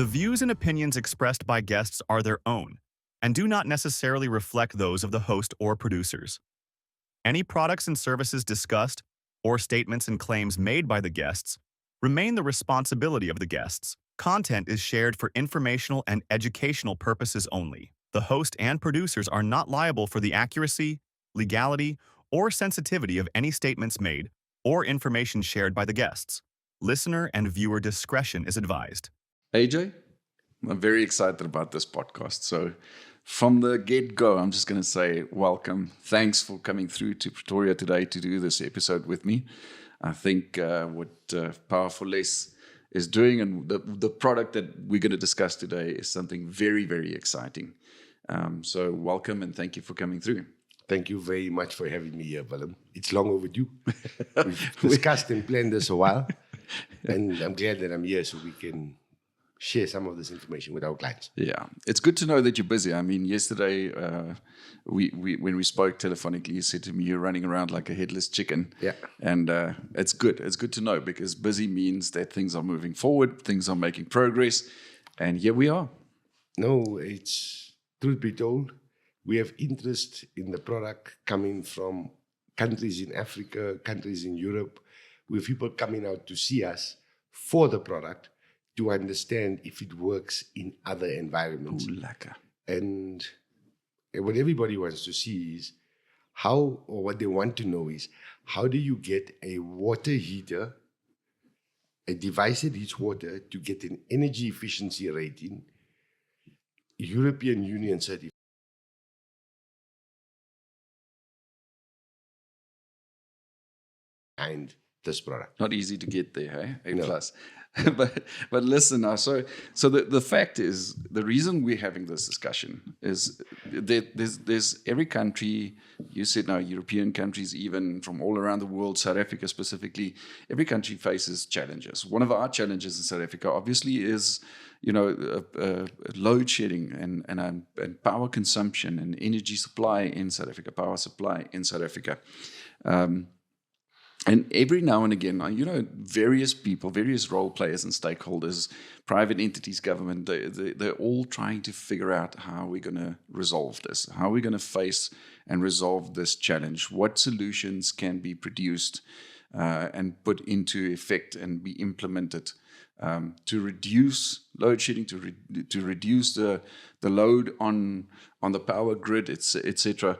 The views and opinions expressed by guests are their own and do not necessarily reflect those of the host or producers. Any products and services discussed or statements and claims made by the guests remain the responsibility of the guests. Content is shared for informational and educational purposes only. The host and producers are not liable for the accuracy, legality, or sensitivity of any statements made or information shared by the guests. Listener and viewer discretion is advised. AJ, I'm very excited about this podcast. So from the get-go, I'm just going to say welcome. Thanks for coming through to Pretoria today to do this episode with me. I think what Powerful Less is doing and the product that we're going to discuss today is something very, very exciting. So welcome and thank you for coming through. Thank you very much for having me here, Willem. It's long overdue. We've discussed and planned this a while, and I'm glad that I'm here so we can share some of this information with our clients. Yeah, it's good to know that you're busy. I mean, yesterday when we spoke telephonically, you said to me you're running around like a headless chicken. Yeah, and it's good. It's good to know because busy means that things are moving forward, things are making progress, and here we are. No, it's truth be told, we have interest in the product coming from countries in Africa, countries in Europe. We have people coming out to see us for the product, to understand if it works in other environments. Ooh, lekker. And what everybody wants to see is how, or what they want to know is, how do you get a water heater, a device that heats water, to get an energy efficiency rating, European Union certified, and this product. Not easy to get there, hey? A No. plus. but listen now. So the fact is, the reason we're having this discussion is that there's every country. You said now European countries, even from all around the world, South Africa specifically. Every country faces challenges. One of our challenges in South Africa, obviously, is load shedding and power consumption and energy supply in South Africa, power supply in South Africa. And every now and again, various people, various role players and stakeholders, private entities, government, they're all trying to figure out how we're going to resolve this, how we're going to face and resolve this challenge, what solutions can be produced and put into effect and be implemented to reduce load shedding, to reduce the load on the power grid, etc.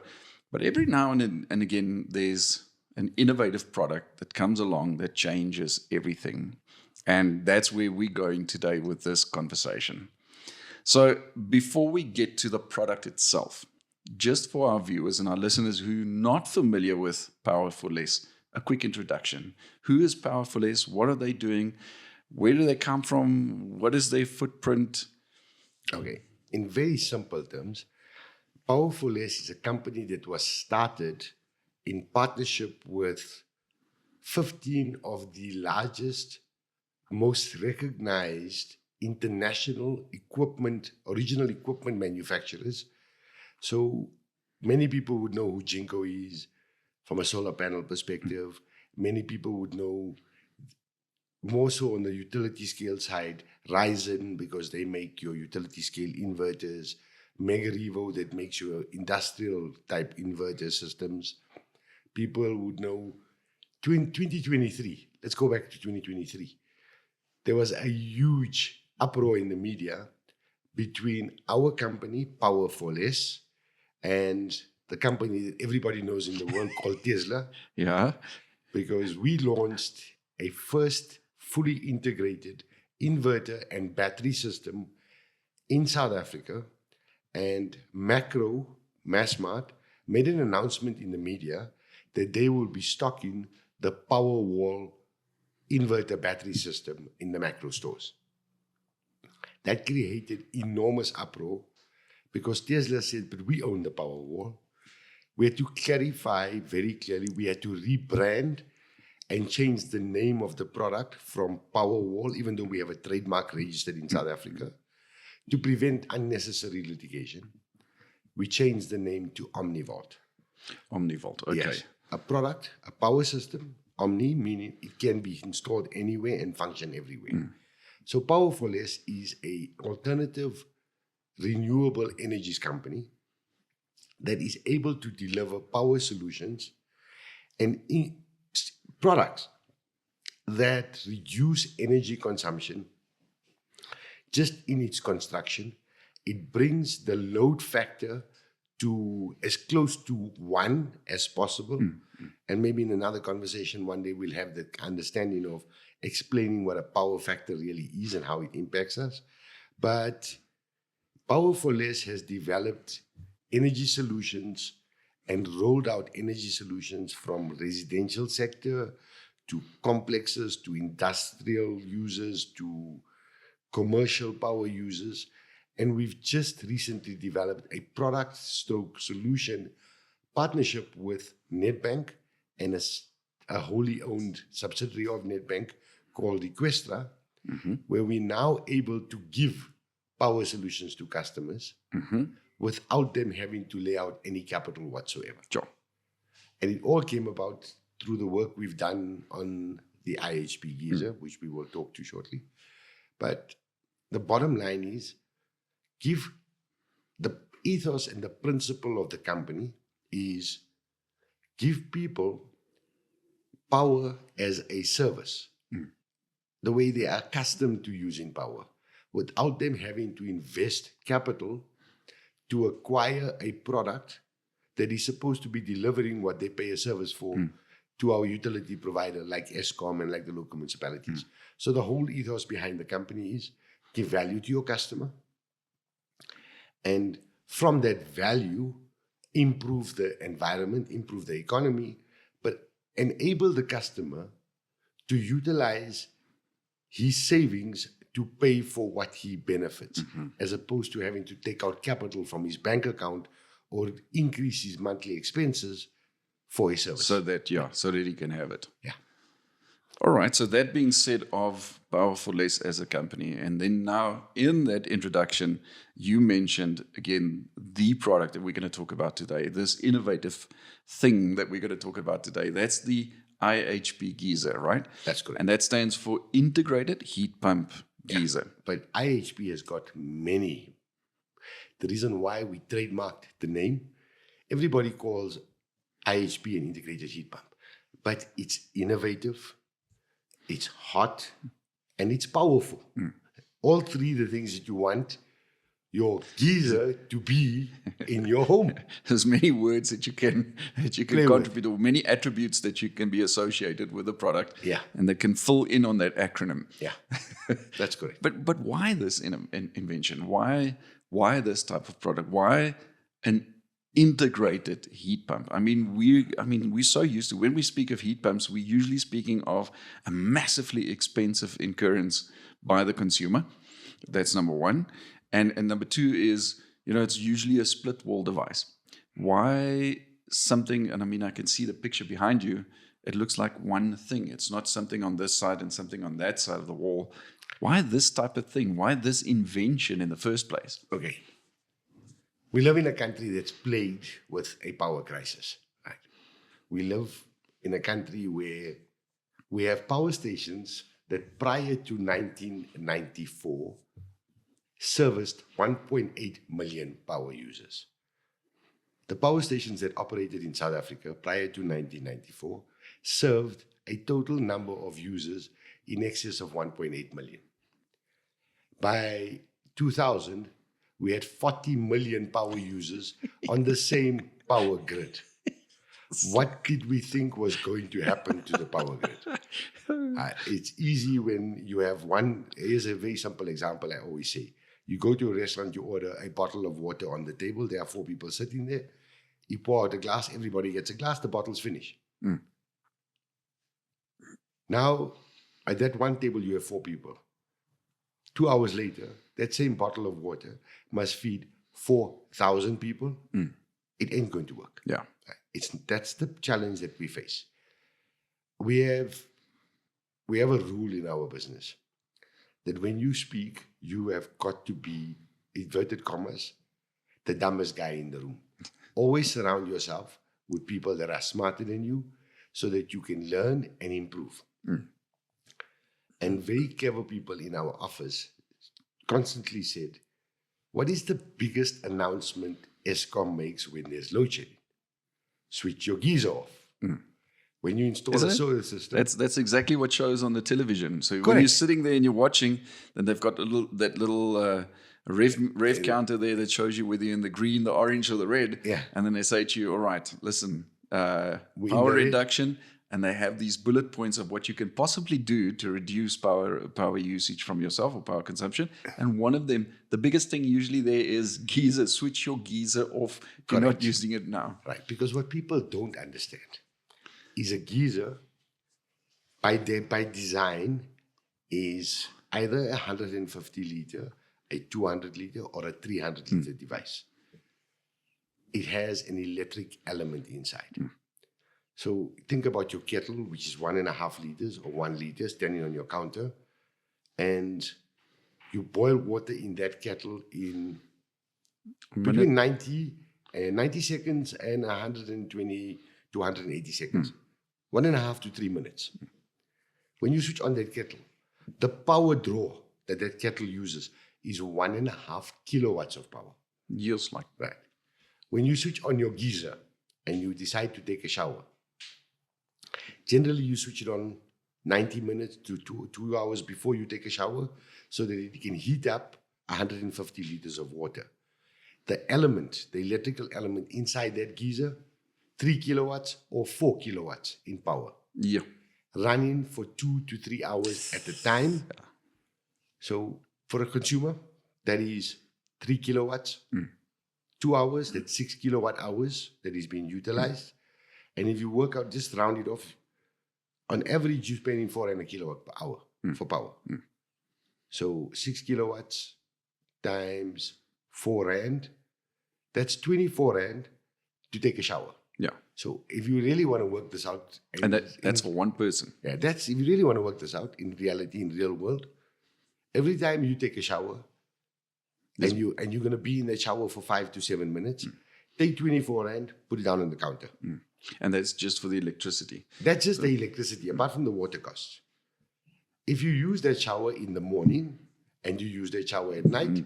But every now and again, there's an innovative product that comes along that changes everything. And that's where we're going today with this conversation. So before we get to the product itself, just for our viewers and our listeners who are not familiar with Powerful Less, a quick introduction. Who is Powerful Less? What are they doing? Where do they come from? What is their footprint? Okay, in very simple terms, Powerful Less is a company that was started in partnership with 15 of the largest, most recognized international original equipment manufacturers. So many people would know who Jinko is from a solar panel perspective. Many people would know, more so on the utility scale side, Ryzen, because they make your utility scale inverters, Megarevo that makes your industrial type inverter systems. People would know 2023. Let's go back to 2023. There was a huge uproar in the media between our company, Powerful Less, and the company that everybody knows in the world called Tesla. Yeah. Because we launched a first fully integrated inverter and battery system in South Africa, and Macro, Massmart, made an announcement in the media that they will be stocking the Powerwall inverter battery system in the Macro stores. That created enormous uproar because Tesla said, but we own the Powerwall. We had to clarify very clearly, we had to rebrand and change the name of the product from Powerwall, even though we have a trademark registered in South Africa, to prevent unnecessary litigation. We changed the name to Omnivolt. Omnivolt, okay. Yes. A product, a power system, Omni, meaning it can be installed anywhere and function everywhere. So Powerful S is a alternative renewable energies company that is able to deliver power solutions and products that reduce energy consumption just in its construction. It brings the load factor to as close to 1 as possible. And maybe in another conversation one day we'll have the understanding of explaining what a power factor really is and how it impacts us. But Powerful S has developed energy solutions and rolled out energy solutions from residential sector to complexes, to industrial users, to commercial power users. And we've just recently developed a product stroke solution partnership with Nedbank and a wholly owned subsidiary of Nedbank called Equestra, where we're now able to give power solutions to customers without them having to lay out any capital whatsoever. Sure. And it all came about through the work we've done on the IHP Geyser, which we will talk to shortly. But the bottom line is, give the ethos and the principle of the company is give people power as a service, the way they are accustomed to using power, without them having to invest capital to acquire a product that is supposed to be delivering what they pay a service for to our utility provider like Eskom and like the local municipalities. So the whole ethos behind the company is give value to your customer, and from that value, improve the environment, improve the economy, but enable the customer to utilize his savings to pay for what he benefits, as opposed to having to take out capital from his bank account or increase his monthly expenses for his service. So that he can have it. Yeah. All right. So that being said of Powerful S as a company, and then now in that introduction, you mentioned again the product that we're going to talk about today, this innovative thing that we're going to talk about today. That's the IHP Geyser, right? That's correct. And that stands for Integrated Heat Pump Geyser. But IHP has got many. The reason why we trademarked the name, everybody calls IHP an integrated heat pump, but it's innovative, it's hot, and it's powerful. All three the things that you want your geyser to be in your home. There's many words that you can contribute, or many attributes that you can be associated with the product. Yeah. And that can fill in on that acronym. Yeah, that's correct. But why this invention? Why this type of product? Why an integrated heat pump? We're so used to, when we speak of heat pumps, we're usually speaking of a massively expensive incurrence by the consumer. That's number one. And number two is, it's usually a split wall device. Why something, and I can see the picture behind you, it looks like one thing. It's not something on this side and something on that side of the wall. Why this type of thing? Why this invention in the first place? Okay. We live in a country that's plagued with a power crisis. Right? We live in a country where we have power stations that prior to 1994 serviced 1.8 million power users. The power stations that operated in South Africa prior to 1994 served a total number of users in excess of 1.8 million. By 2000, we had 40 million power users on the same power grid. What did we think was going to happen to the power grid? It's easy when you have one. Here's a very simple example I always say. You go to a restaurant, you order a bottle of water on the table. There are 4 people sitting there. You pour out a glass, everybody gets a glass, the bottle's finished. Now, at that one table, you have 4 people. 2 hours later, that same bottle of water must feed 4,000 people. It ain't going to work. Yeah. That's the challenge that we face. We have a rule in our business that when you speak, you have got to be, inverted commas, the dumbest guy in the room. Always surround yourself with people that are smarter than you so that you can learn and improve. And very clever people in our office constantly said, what is the biggest announcement ESCOM makes when there's load shedding? Switch your geyser off. When you install Isn't a it? solar system. That's exactly what shows on the television. So when Correct. you're sitting there and you're watching, then they've got that little rev counter there that shows you whether you're in the green, the orange, or the red. Yeah. And then they say to you, all right, listen, We're in power the red. reduction. And they have these bullet points of what you can possibly do to reduce power usage from yourself or power consumption. And one of them, the biggest thing usually there is geyser. Switch your geyser off. You're not Correct. using it now. Right, because what people don't understand is a geyser, by design, is either a 150 liter, a 200 liter, or a 300 liter device. It has an electric element inside. So think about your kettle, which is 1.5 liters or 1 liter standing on your counter, and you boil water in that kettle in between 90 seconds and 120 to 180 seconds. 1.5 to 3 minutes. When you switch on that kettle, the power draw that kettle uses is 1.5 kilowatts of power. Just like Right. When you switch on your geyser and you decide to take a shower, generally you switch it on 90 minutes to 2 hours before you take a shower so that it can heat up 150 liters of water. The element, the electrical element inside that geyser, 3 kilowatts or 4 kilowatts in power, yeah. running for 2 to 3 hours at a time. So for a consumer, that is 3 kilowatts, 2 hours, that's 6 kilowatt hours that is being utilized. And if you work out, just round it off, on average, you're spending 400 kilowatt per hour for power. So 6 kilowatts times 4 rand, that's 24 rand to take a shower. Yeah. So if you really want to work this out, And that's for one person. yeah, that's if you really want to work this out in reality, in real world, every time you take a shower, and you're going to be in the shower for 5 to 7 minutes, take 24 rand, put it down on the counter. And that's just for the electricity. That's just the electricity, apart from the water costs. If you use that shower in the morning and you use that shower at night,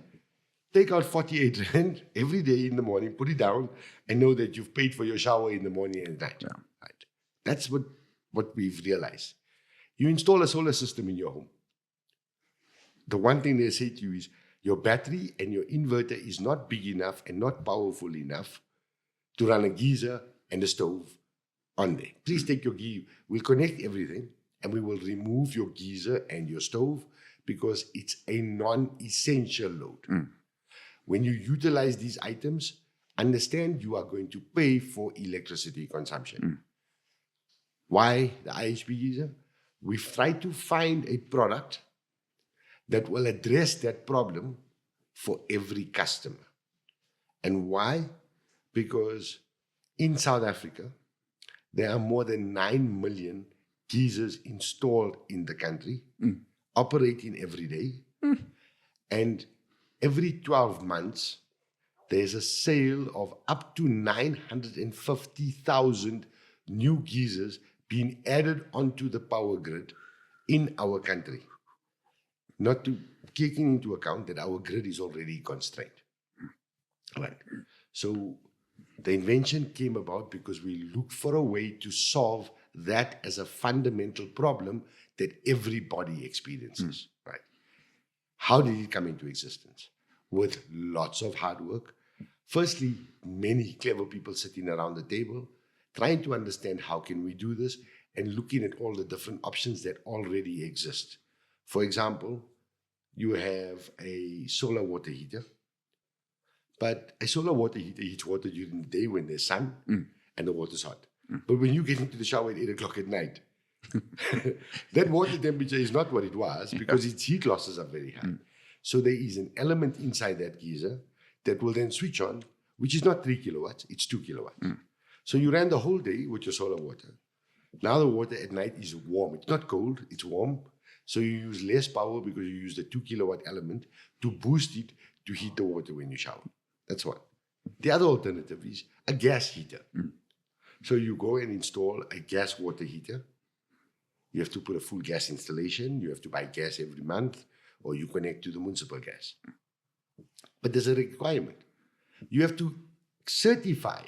take out 48 rand every day in the morning, put it down, and know that you've paid for your shower in the morning and at night. Yeah. Right. That's what we've realized. You install a solar system in your home. The one thing they say to you is your battery and your inverter is not big enough and not powerful enough to run a geyser and a stove on there. Please take your geyser. We'll connect everything and we will remove your geyser and your stove because it's a non-essential load. When you utilize these items, understand you are going to pay for electricity consumption. Why the IHP geyser? We've tried to find a product that will address that problem for every customer. And why? Because in South Africa, there are more than 9 million geysers installed in the country, operating every day. And every 12 months, there's a sale of up to 950,000 new geysers being added onto the power grid in our country. Not to taking into account that our grid is already constrained. Right. So the invention came about because we looked for a way to solve that as a fundamental problem that everybody experiences. Right. How did it come into existence? With lots of hard work. Firstly, many clever people sitting around the table, trying to understand how can we do this and looking at all the different options that already exist. For example, you have a solar water heater, but a solar water heater heats water during the day when there's sun and the water's hot. But when you get into the shower at 8 o'clock at night, that water temperature is not what it was because its heat losses are very high. So there is an element inside that geyser that will then switch on, which is not 3 kilowatts, it's 2 kilowatts. So you ran the whole day with your solar water. Now the water at night is warm. It's not cold, it's warm. So you use less power because you use the 2 kilowatt element to boost it to heat the water when you shower. That's one. The other alternative is a gas heater. So you go and install a gas water heater. You have to put a full gas installation. You have to buy gas every month, or you connect to the municipal gas. But there's a requirement. You have to certify,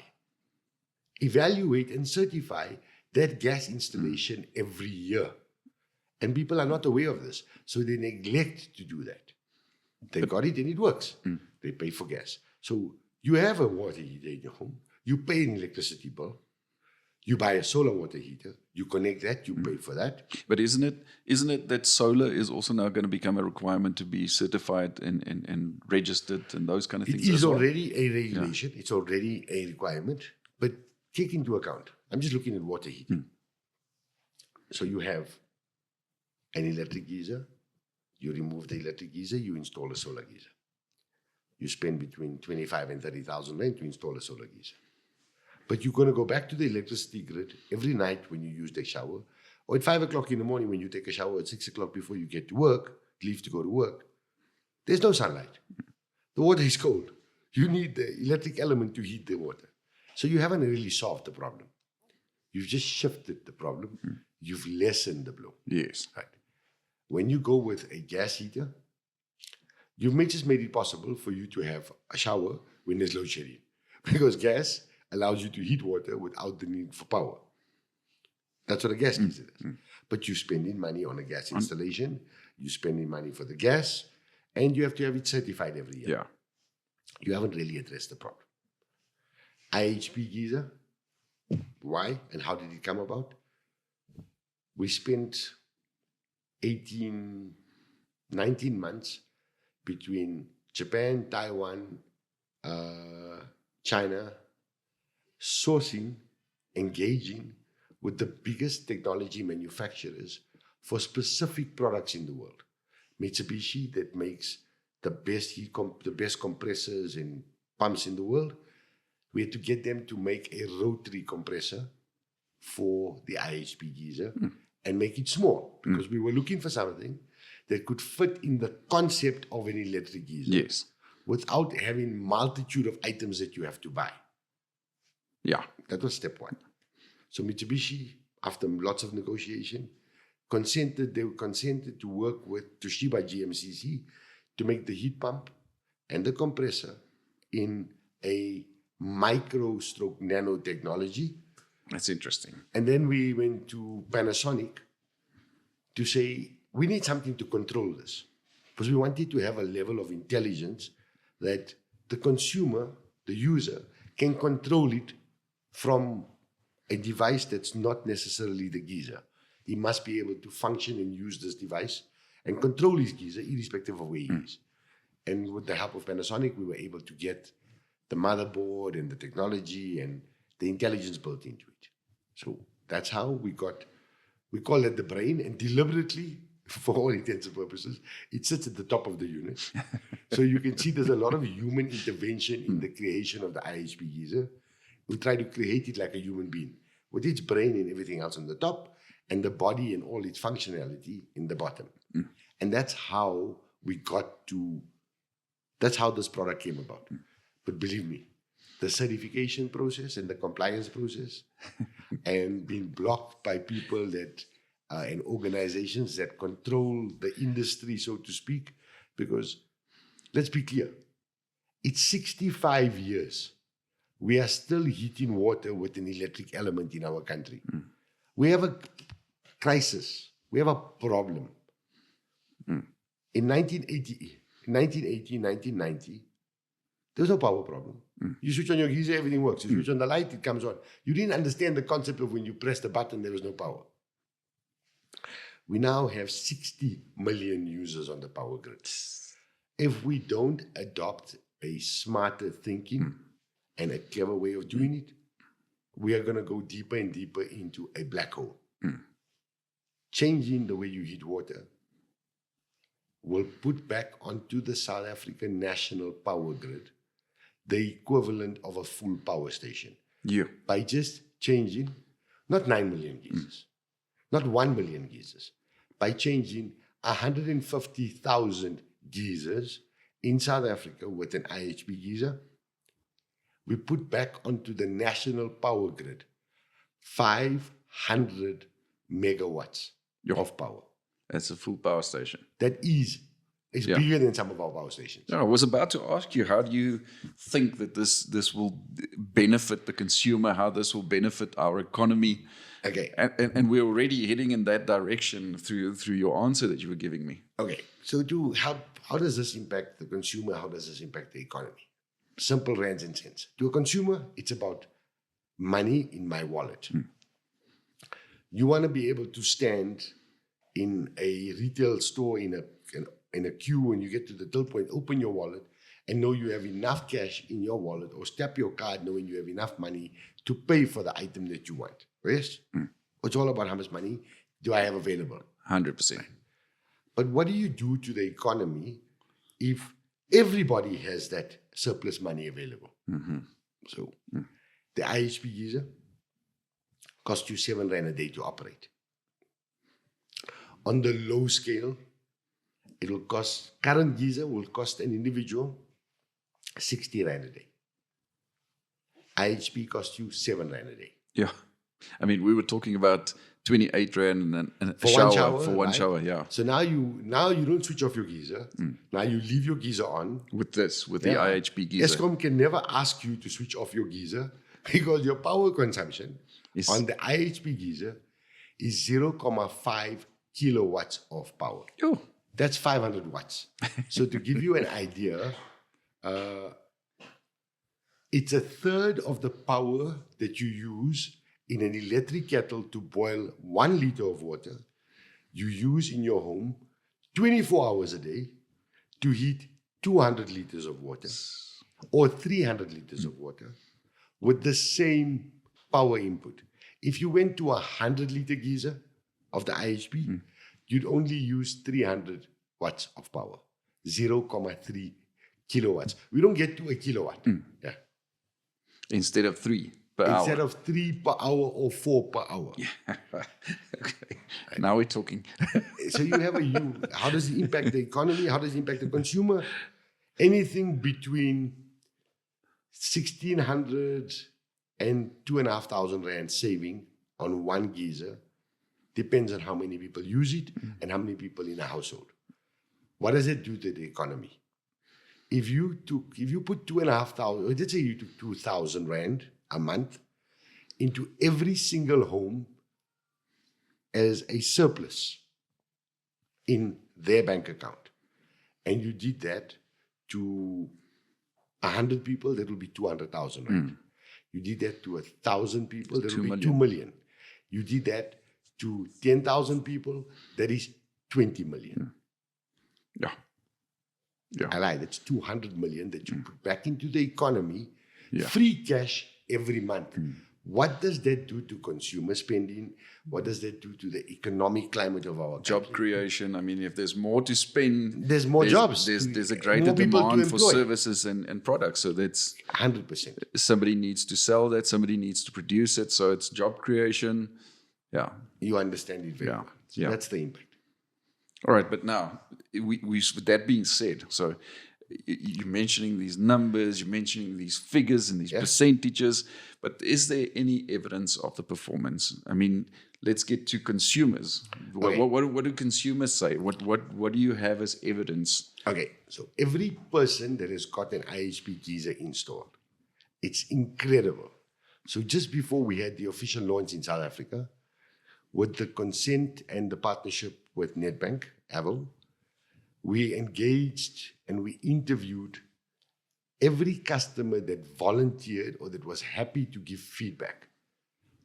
evaluate and certify that gas installation every year. And people are not aware of this. So they neglect to do that. They got it and it works. They pay for gas. So you have a water heater in your home. You pay an electricity bill. You buy a solar water heater. You connect that. You pay for that. But isn't it that solar is also now going to become a requirement to be certified and registered and those kind of things? It is already a regulation. Yeah. It's already a requirement. But take into account, I'm just looking at water heating. So you have an electric geyser. You remove the electric geyser, you install a solar geyser. You spend between 25 and 30,000 rand to install a solar geyser. But you're going to go back to the electricity grid every night when you use the shower, or at 5 o'clock in the morning when you take a shower, at 6 o'clock before you get to work, leave to go to work. There's no sunlight. The water is cold. You need the electric element to heat the water. So you haven't really solved the problem. You've just shifted the problem. You've lessened the blow. Yes. Right. When you go with a gas heater, you've just made it possible for you to have a shower when there's load shedding. Because gas allows you to heat water without the need for power. That's what a gas geyser does. But you're spending money on a gas installation, you're spending money for the gas, and you have to have it certified every year. Yeah. You haven't really addressed the problem. IHP geyser, why and how did it come about? We spent 19 months between Japan, Taiwan, China, sourcing, engaging with the biggest technology manufacturers for specific products in the world. Mitsubishi, that makes the best compressors and pumps in the world. We had to get them to make a rotary compressor for the IHP geyser and make it small, because we were looking for something that could fit in the concept of an electric geyser. Yes. Without having multitude of items that you have to buy. Yeah. That was step one. So Mitsubishi, after lots of negotiation, they were consented to work with Toshiba GMCC to make the heat pump and the compressor in a micro-stroke nanotechnology. That's interesting. And then we went to Panasonic to say, we need something to control this. Because we wanted to have a level of intelligence that the consumer, the user, can control it from a device that's not necessarily the geyser. He must be able to function and use this device and control his geyser irrespective of where he is. And with the help of Panasonic, we were able to get the motherboard and the technology and the intelligence built into it. So that's how we call it the brain, and deliberately, for all intents and purposes, it sits at the top of the unit. So you can see there's a lot of human intervention in the creation of the IHP geyser. We try to create it like a human being, with its brain and everything else on the top, and the body and all its functionality in the bottom. And that's how that's how this product came about. But believe me, the certification process and the compliance process and being blocked by people that and organizations that control the industry, so to speak, because let's be clear, it's 65 years. We are still heating water with an electric element in our country. We have a crisis. We have a problem. In 1980, 1990, there was no power problem. You switch on your geyser, everything works. You switch on the light, it comes on. You didn't understand the concept of when you press the button, there was no power. We now have 60 million users on the power grid. If we don't adopt a smarter thinking and a clever way of doing it, we are going to go deeper and deeper into a black hole. Changing the way you heat water will put back onto the South African national power grid the equivalent of a full power station. Yeah. By just changing, not 9 million geysers, not 1 million geysers, by changing 150,000 geysers in South Africa with an IHP geyser, we put back onto the national power grid 500 megawatts of power. That's a full power station. That is bigger than some of our power stations. Yeah, I was about to ask you, how do you think that this will benefit the consumer, how this will benefit our economy? Okay. And we're already heading in that direction through your answer that you were giving me. Okay. So to help, how does this impact the consumer? How does this impact the economy? Simple rands and cents. To a consumer, it's about money in my wallet. You want to be able to stand in a retail store in a queue when you get to the till point, open your wallet and know you have enough cash in your wallet, or tap your card knowing you have enough money to pay for the item that you want. Yes? It's all about how much money do I have available. 100%. But what do you do to the economy if everybody has that surplus money available? So the IHP geyser costs you 7 Rand a day to operate. On the low scale, it will cost, current geyser will cost an individual 60 Rand a day. IHP costs you 7 Rand a day. Yeah. I mean, we were talking about 28 Rand and a For shower, one shower, for one right? shower, yeah. So now you don't switch off your geyser. Now you leave your geyser on. With the IHP geyser. Eskom can never ask you to switch off your geyser because your power consumption on the IHP geyser is 0.5 kilowatts of power. Oh. That's 500 watts. So to give you an idea, it's a third of the power that you use in an electric kettle to boil 1 liter of water. You use in your home 24 hours a day to heat 200 liters of water or 300 liters of water with the same power input. If you went to a 100-liter geyser of the IHP, you'd only use 300 watts of power, 0.3 kilowatts. We don't get to a kilowatt. Yeah. Instead of 3 per hour. Instead of 3 per hour or 4 per hour. Yeah. Okay. Now we're talking. So you have how does it impact the economy? How does it impact the consumer? Anything between 1,600 and 2,500 Rand saving on one geyser depends on how many people use it and how many people in a household. What does it do to the economy? If you put 2,500, let's say you took 2,000 Rand a month into every single home as a surplus in their bank account, and you did that to 100 people, that will be 200,000 Rand. You did that to 1,000 people, that will be 2 million. You did that to 10,000 people, that is 20 million. Yeah. Yeah. All right, that's 200 million that you put back into the economy, Yeah. free cash every month. What does that do to consumer spending? What does that do to the economic climate of our Job country? creation. I mean, if there's more to spend, There's more jobs. There's a greater More people to demand for employ. services and products. So that's 100%. somebody needs to sell that, somebody needs to produce it. So it's job creation. Yeah. You understand it very Yeah. well. So Yeah. that's the impact. All right, but now, with that being said, so you're mentioning these numbers, you're mentioning these figures and these percentages, but is there any evidence of the performance? I mean, let's get to consumers. Okay. What do consumers say? What do you have as evidence? Okay, so every person that has got an IHP geyser installed, it's incredible. So just before we had the official launch in South Africa, with the consent and the partnership with Nedbank, Avel, we engaged and we interviewed every customer that volunteered or that was happy to give feedback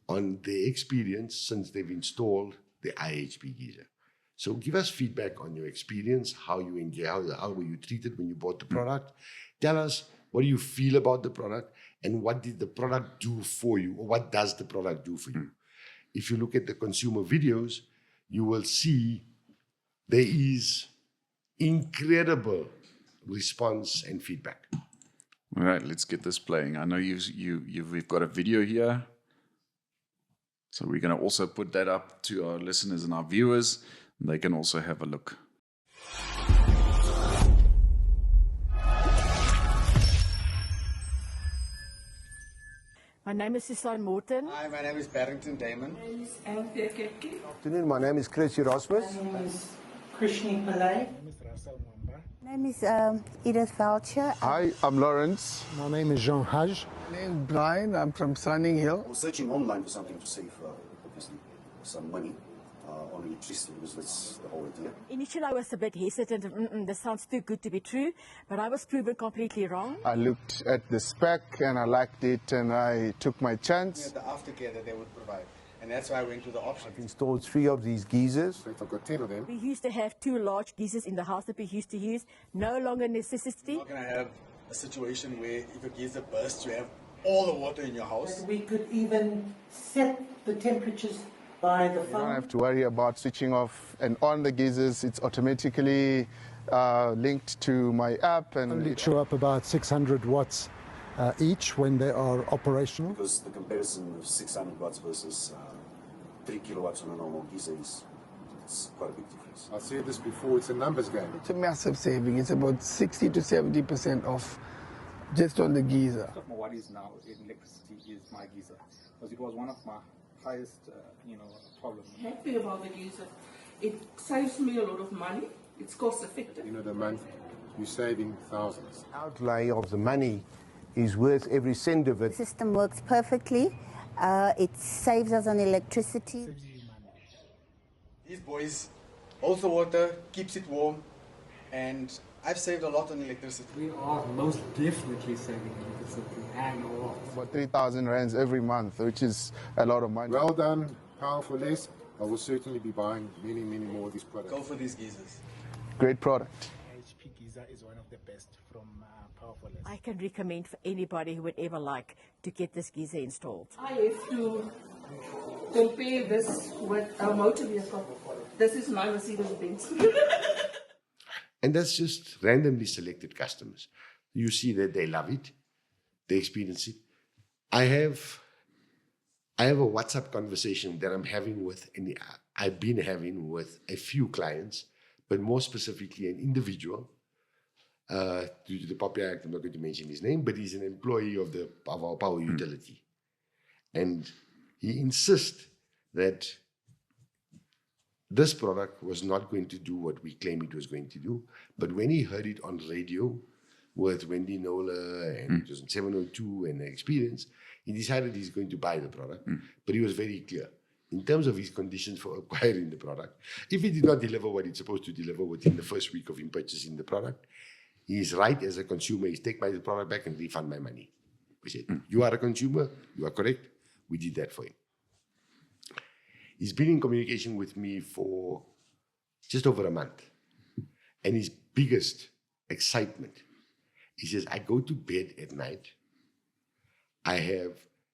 on their experience since they've installed the IHP geyser. So give us feedback on your experience, how you engage, how were you treated when you bought the product. Tell us what do you feel about the product and what did the product do for you, or what does the product do for you. If you look at the consumer videos, you will see there is incredible response and feedback. All right, let's get this playing. I know we've got a video here. So we're going to also put that up to our listeners and our viewers. And they can also have a look. My name is Susan Morton. Hi, my name is Barrington Damon. Afternoon, my name is Chris Erasmus. My name is Krishni Pillai. My name is Edith Vulture. Hi, I'm Lawrence. My name is Jean Haj. My name is Brian. I'm from Sunning Hill. I was searching online for something to save, obviously, some money on electricity, because that's the whole idea. Initially, I was a bit hesitant. This sounds too good to be true, but I was proven completely wrong. I looked at the spec and I liked it and I took my chance. The aftercare that they would provide. And that's why I went to the option. I've installed 3 of these geysers. So if I've got 10 of them, We used to have 2 large geysers in the house that we used to use. No longer necessity. You're not going to have a situation where if a geyser bursts, you have all the water in your house. We could even set the temperatures by the You don't phone. have to worry about switching off and on the geysers. It's automatically linked to my app. And only chew up about 600 watts each when they are operational. Because the comparison of 600 watts versus 3 kilowatts on a normal geyser it's quite a big difference. I said this before, it's a numbers game. It's a massive saving. It's about 60 to 70% off just on the geyser. Of what is now in electricity is my geyser, because it was one of my highest, problems. Happy about the geyser. It saves me a lot of money. It's cost effective. You know, the month you're saving thousands. outlay of the money is worth every cent of The it. system works perfectly. It saves us on electricity. These boys hold the water, keeps it warm, and I've saved a lot on electricity. We are most definitely saving electricity and a lot. About 3,000 rands every month, which is a lot of money. Well done, powerful less. I will certainly be buying many, many more of these products. Go for these geysers. Great product. IHP geyser is one of the best from Powerful. I can recommend for anybody who would ever like to get this geyser installed. I have to compare this with a motor vehicle. This is my Mercedes-Benz. And that's just randomly selected customers. You see that they love it, they experience it. I have a WhatsApp conversation that I'm having with, and I've been having with a few clients, but more specifically an individual. Due to the Poppy Act, I'm not going to mention his name, but he's an employee of our power utility. And he insists that this product was not going to do what we claim it was going to do. But when he heard it on radio with Wendy Nola and it was on 702 and the experience, he decided he's going to buy the product. But he was very clear in terms of his conditions for acquiring the product. If he did not deliver what it's supposed to deliver within the first week of him purchasing the product, he is right as a consumer. He's take my product back and refund my money. We said, you are a consumer, you are correct. We did that for him. He's been in communication with me for just over a month. And his biggest excitement, he says, I go to bed at night, I have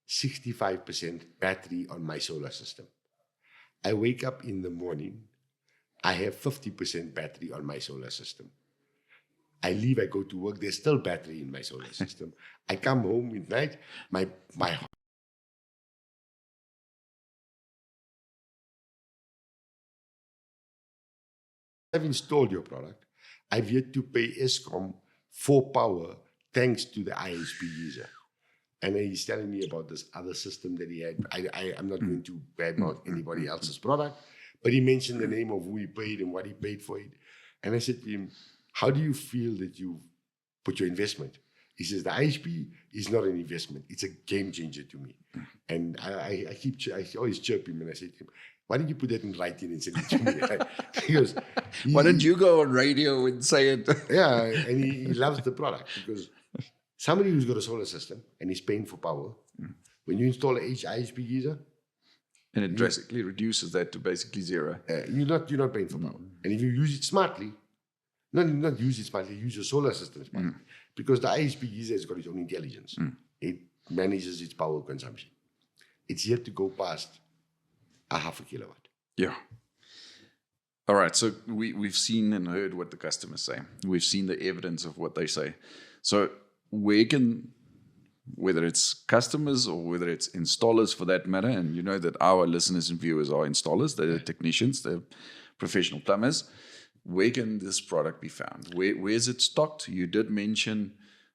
65% battery on my solar system. I wake up in the morning, I have 50% battery on my solar system. I leave, I go to work, there's still battery in my solar system. I come home at night, my I've installed your product. I've yet to pay Eskom for power thanks to the IHP geyser. And then he's telling me about this other system that he had. I'm not going to badmouth anybody else's product, but he mentioned the name of who he paid and what he paid for it. And I said to him, how do you feel that you put your investment? He says, the IHP is not an investment. It's a game changer to me. And I always chirp him and I said to him, why didn't you put that in writing and send it to me? He goes, why didn't you go on radio and say it? Yeah, and he loves the product because somebody who's got a solar system and is paying for power, when you install an IHP geyser, and it drastically reduces that to basically zero. You're not paying for power. And if you use it smartly, not use it smartly, use your solar system smartly. Because the IHP geyser has got its own intelligence. It manages its power consumption. It's yet to go past a half a kilowatt. Yeah. All right. So we've seen and heard what the customers say. We've seen the evidence of what they say. So whether it's customers or whether it's installers for that matter, and you know that our listeners and viewers are installers, they're technicians, they're professional plumbers, where can this product be found? Where is it stocked? You did mention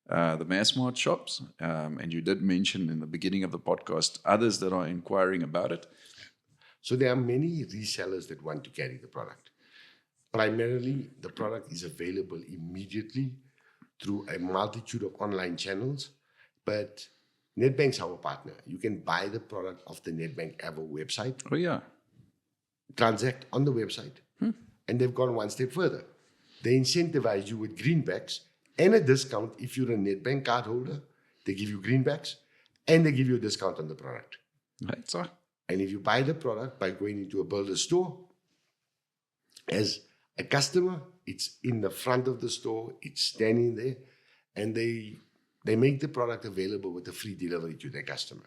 the mass smart shops, and you did mention in the beginning of the podcast others that are inquiring about it. So there are many resellers that want to carry the product. Primarily, the product is available immediately through a multitude of online channels, but Nedbank's our partner. You can buy the product off the Nedbank Avo website. Oh, yeah. Transact on the website. And they've gone one step further. They incentivize you with greenbacks and a discount if you're a Nedbank card holder. They give you greenbacks and they give you a discount on the product. Right, so. And if you buy the product by going into a builder store, as a customer, it's in the front of the store, it's standing there, and they make the product available with a free delivery to their customer.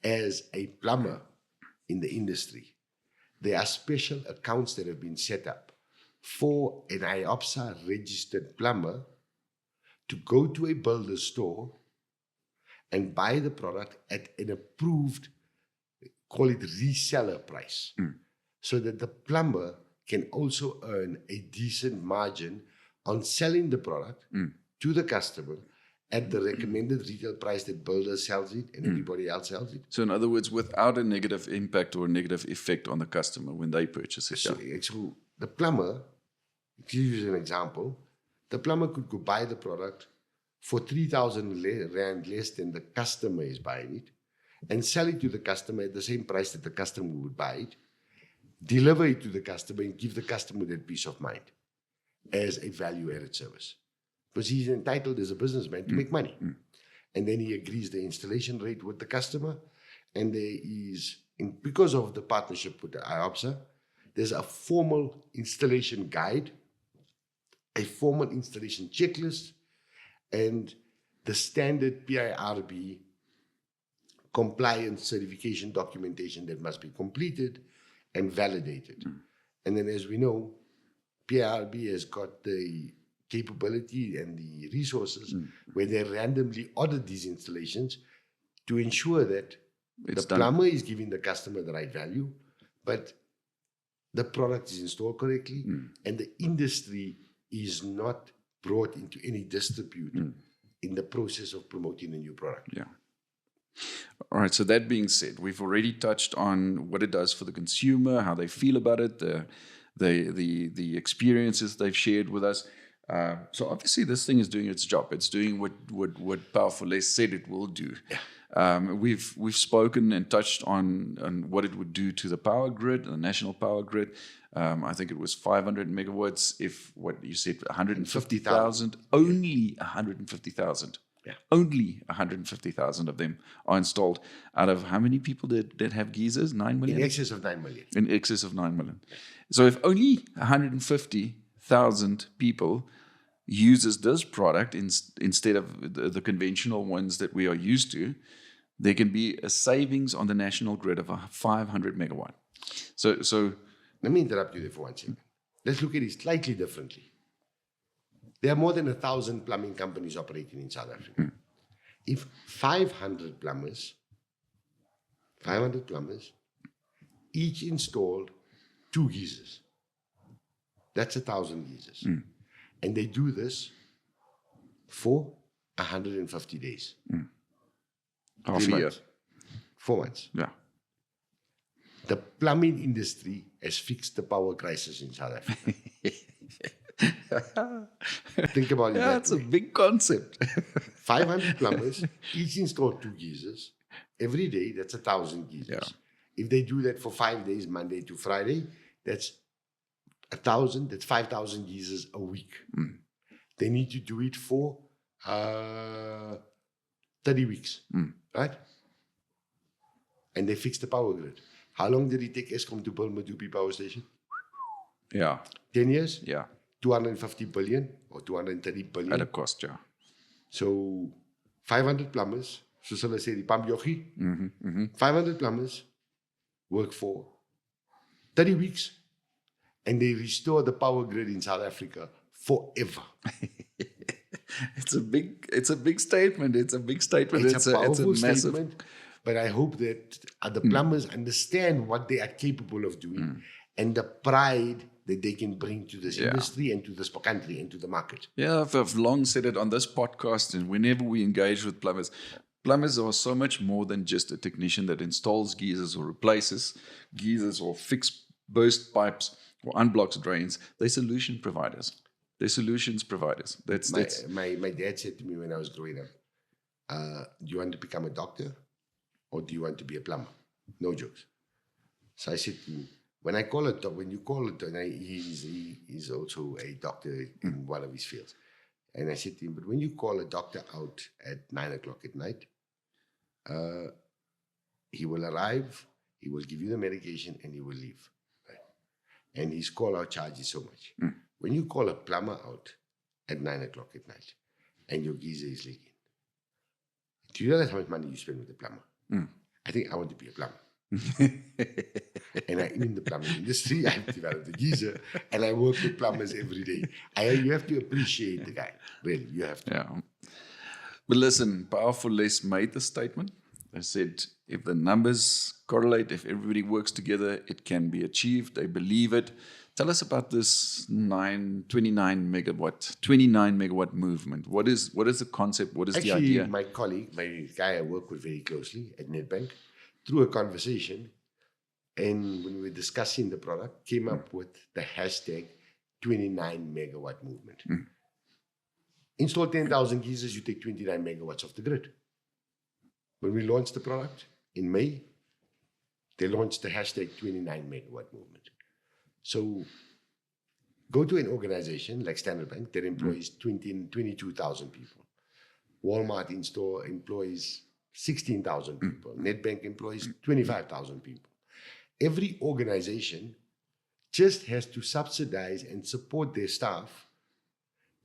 As a plumber in the industry, there are special accounts that have been set up for an IOPSA registered plumber to go to a builder store and buy the product at an approved, call it reseller price, so that the plumber can also earn a decent margin on selling the product to the customer at the recommended retail price that builder sells it and everybody else sells it. So in other words, without a negative impact or a negative effect on the customer when they purchase it. So the plumber, to use an example, the plumber could go buy the product for 3,000 Rand less than the customer is buying it and sell it to the customer at the same price that the customer would buy it, deliver it to the customer and give the customer that peace of mind as a value-added service. Because he's entitled as a businessman to make money. And then he agrees the installation rate with the customer. And there is, because of the partnership with the IOPSA, there's a formal installation guide, a formal installation checklist, and the standard PIRB compliance certification documentation that must be completed and validated. And then, as we know, PIRB has got the capability and the resources where they randomly audit these installations to ensure that the plumber is giving the customer the right value, but the product is installed correctly and the industry is not brought into any dispute in the process of promoting a new product. Yeah. All right. So that being said, we've already touched on what it does for the consumer, how they feel about it, the experiences they've shared with us. So obviously this thing is doing its job. It's doing what Powerful Less said it will do. We've spoken and touched on what it would do to the power grid, the national power grid. I think it was 500 megawatts. If what you said, 150,000, only 150,000. Yeah. Only 150,000 of them are installed out of how many people that have geysers? 9 million? In excess of 9 million. In excess of 9 million. So if only 150,000 people uses this product instead of the conventional ones that we are used to, there can be a savings on the national grid of 500 megawatt. So let me interrupt you there for 1 second. Let's look at it slightly differently. There are more than 1,000 plumbing companies operating in South Africa. If 500 plumbers, each installed 2 geysers, that's 1,000 geysers. And they do this for 150 days. Half a year. 4 months. Yeah. The plumbing industry has fixed the power crisis in South Africa. Think about it. Yeah, that's a big concept. 500 plumbers, each install 2 geysers. Every day, that's 1,000 geysers. Yeah. If they do that for 5 days, Monday to Friday, that's 1,000, that's 5,000 geysers a week. They need to do it for 30 weeks, right? And they fix the power grid. How long did it take Eskom to build Medupi Power Station? Yeah. 10 years? Yeah. 250 billion or 230 billion. At a cost, yeah. So 500 plumbers, soos hulle sê, die pampjochie, 500 plumbers work for 30 weeks and they restore the power grid in South Africa forever. It's a big statement. It's a big statement. It's a powerful massive statement. But I hope that the plumbers understand what they are capable of doing and the pride that they can bring to this Yeah. industry and to this country and to the market. Yeah, I've long said it on this podcast, and whenever we engage with plumbers, plumbers are so much more than just a technician that installs geysers or replaces geysers or fix burst pipes or unblocks drains. They're solution providers. They're solutions providers. That's My dad said to me when I was growing up, do you want to become a doctor or do you want to be a plumber? No jokes. So I said to him, when you call it, and he's also a doctor in one of his fields. And I said to him, but when you call a doctor out at 9 o'clock at night, he will arrive, he will give you the medication, and he will leave. Right? And his call-out charge is so much. When you call a plumber out at 9 o'clock at night, and your geyser is leaking, do you realize how much money you spend with a plumber? I think I want to be a plumber. And I'm in the plumbing industry. I've developed a geyser, and I work with plumbers every day. You have to appreciate the guy. Really, you have to. Yeah. But listen, Powerful Les made the statement. They said, if the numbers correlate, if everybody works together, it can be achieved. They believe it. Tell us about this 29 megawatt movement. What is the concept? What is the idea? My colleague, my guy I work with very closely at Nedbank, through a conversation, and when we were discussing the product, came up with the hashtag 29 megawatt movement. Install 10,000 geysers, you take 29 megawatts off the grid. When we launched the product in May, they launched the hashtag 29 megawatt movement. So go to an organization like Standard Bank that employs 22,000 people. Walmart in-store employs 16,000 people. Nedbank employs 25,000 people. Every organization just has to subsidize and support their staff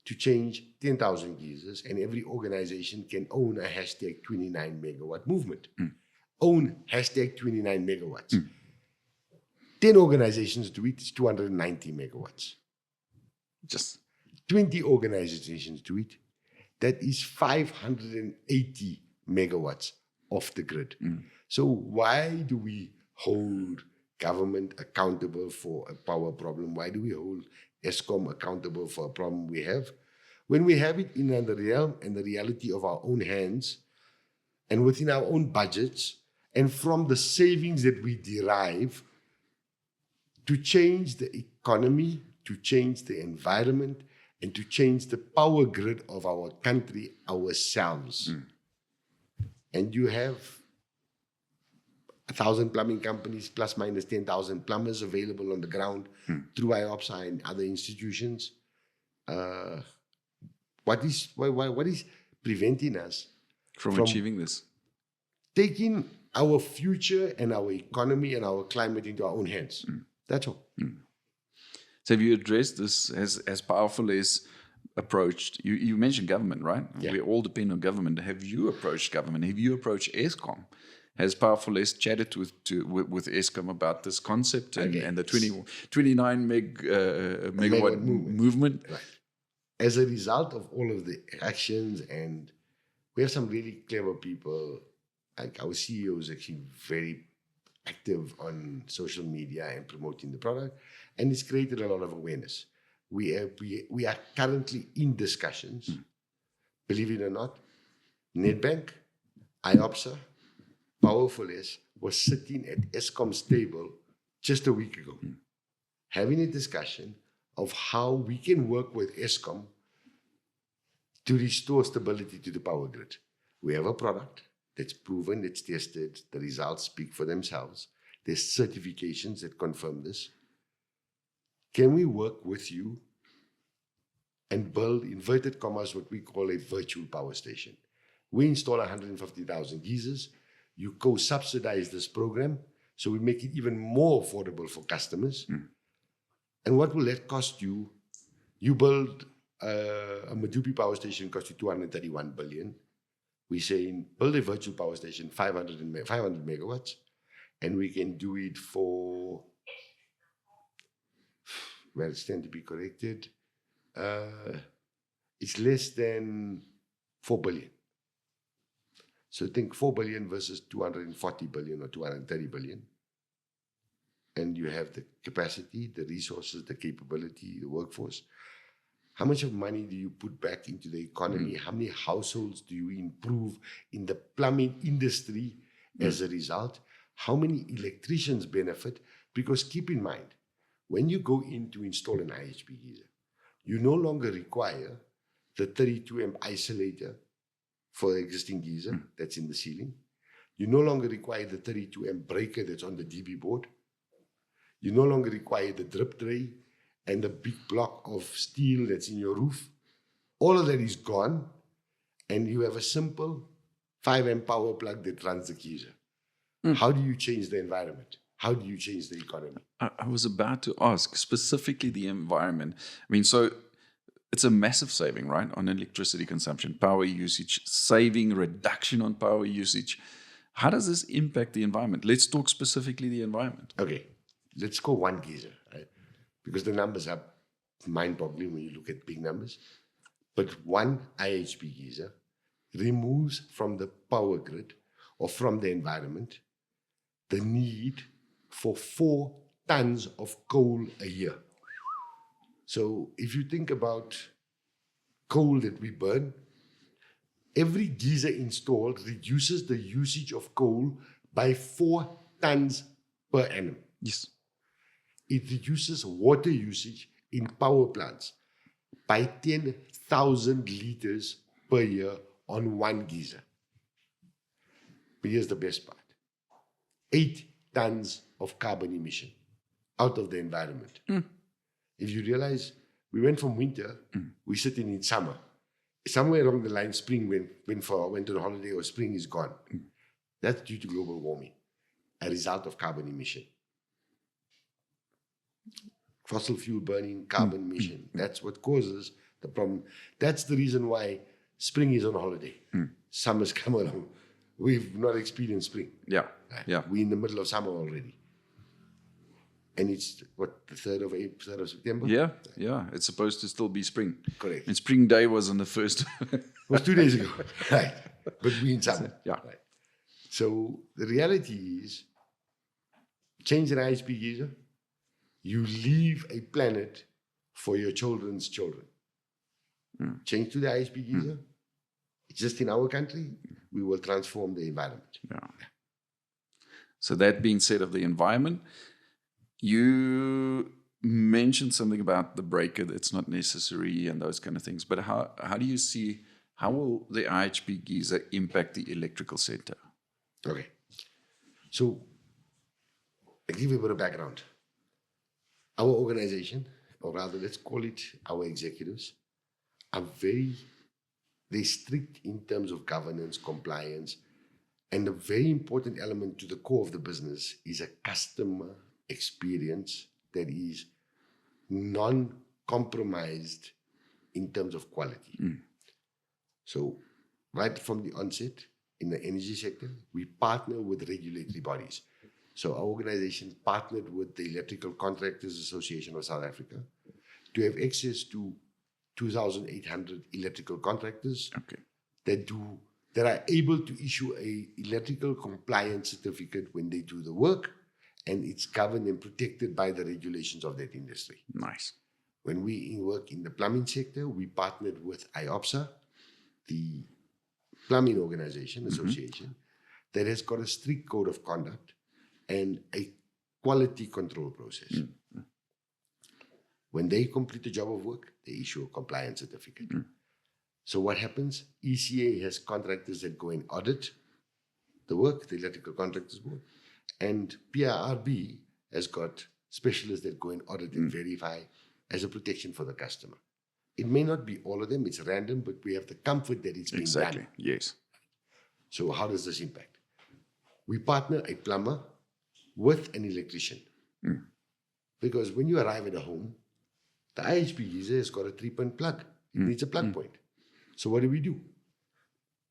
to change 10,000 geysers, and every organization can own a hashtag 29 megawatt movement. Own hashtag 29 megawatts. 10 organizations do it, it's 290 megawatts. Just 20 organizations do it, that is 580 megawatts off the grid. So why do we hold government accountable for a power problem? Why do we hold Eskom accountable for a problem we have? When we have it in the realm and the reality of our own hands and within our own budgets and from the savings that we derive to change the economy, to change the environment, and to change the power grid of our country ourselves. And you have 1,000 plumbing companies, plus minus 10,000 plumbers available on the ground through IOPSA and other institutions. What is preventing us from achieving this? Taking our future and our economy and our climate into our own hands. That's all. So have you addressed this as Powerful as approached? You mentioned government, right? Yeah. We all depend on government. Have you approached government? Have you approached Eskom? Has Powerful as chatted with Eskom about this concept and the 29 megawatt movement? Right. As a result of all of the actions, and we have some really clever people, like our CEO is actually very active on social media and promoting the product, and it's created a lot of awareness. We are currently in discussions, believe it or not. Nedbank, IOPSA, Powerful S was sitting at Eskom's table just a week ago, having a discussion of how we can work with Eskom to restore stability to the power grid. We have a product that's proven, it's tested, the results speak for themselves. There's certifications that confirm this. Can we work with you and build, inverted commas, what we call a virtual power station? We install 150,000 geysers. You co-subsidize this program, so we make it even more affordable for customers. And what will that cost you? You build a Medupi power station, cost you 231 billion. We say build a virtual power station, 500 megawatts, and we can do it for, well, it's tend to be corrected. It's less than 4 billion. So think 4 billion versus 240 billion or 230 billion. and you have the capacity, the resources, the capability, the workforce, how much of money do you put back into the economy? How many households do you improve in the plumbing industry as a result? How many electricians benefit? Because keep in mind, when you go in to install an IHP geyser, you no longer require the 32 amp isolator for the existing geyser that's in the ceiling. You no longer require the 32 amp breaker that's on the DB board. You no longer require the drip tray and the big block of steel that's in your roof. All of that is gone, and you have a simple 5 amp power plug that runs the geyser. How do you change the environment? How do you change the economy? I was about to ask specifically the environment. I mean, so it's a massive saving, right, on electricity consumption, power usage, saving, reduction on power usage. How does this impact the environment? Let's talk specifically the environment. Okay, let's go one geyser, right? Because the numbers are mind-boggling when you look at big numbers. But one IHP geyser removes from the power grid or from the environment the need for 4 tons of coal a year. So if you think about coal that we burn, every geyser installed reduces the usage of coal by 4 tons per annum. Yes. It reduces water usage in power plants by 10,000 liters per year on one geyser. But here's the best part. 8 tons of carbon emission out of the environment. If you realize, we went from winter, we're sitting in summer. Somewhere along the line, spring went on holiday, or spring is gone. That's due to global warming, a result of carbon emission. Fossil fuel burning, carbon emission. That's what causes the problem. That's the reason why spring is on holiday. Summer's come along. We've not experienced spring. Yeah. Yeah. We're in the middle of summer already. And it's, what, the 3rd of April, 3rd of September? Yeah, yeah. It's supposed to still be spring. Correct. And spring day was on the 1st. It was 2 days ago. Right. But we're in summer. Yeah. Right. So the reality is, change an IHP geyser, you leave a planet for your children's children. Change to the IHP geyser, it's just in our country, we will transform the environment. Yeah. So that being said of the environment, you mentioned something about the breaker that's not necessary and those kind of things. But how do you see, how will the IHP geyser impact the electrical center? Okay. So I'll give you a bit of background. Our organization, or rather let's call it our executives, are very strict in terms of governance, compliance, and a very important element to the core of the business is a customer experience that is non-compromised in terms of quality. So right from the onset, in the energy sector, we partner with regulatory bodies. So our organization partnered with the Electrical Contractors Association of South Africa to have access to 2,800 electrical contractors that are able to issue a electrical compliance certificate when they do the work, and it's governed and protected by the regulations of that industry. Nice. When we work in the plumbing sector, we partnered with IOPSA, the plumbing organization, association, that has got a strict code of conduct and a quality control process. When they complete the job of work, they issue a compliance certificate. So what happens? ECA has contractors that go and audit the work, the Electrical Contractors Board, and PRRB has got specialists that go and audit and verify as a protection for the customer. It may not be all of them, it's random, but we have the comfort that it's being done. Yes. So how does this impact? We partner a plumber with an electrician. Because when you arrive at a home, the IHP geyser has got a 3-pin plug. It needs a plug point. So what do?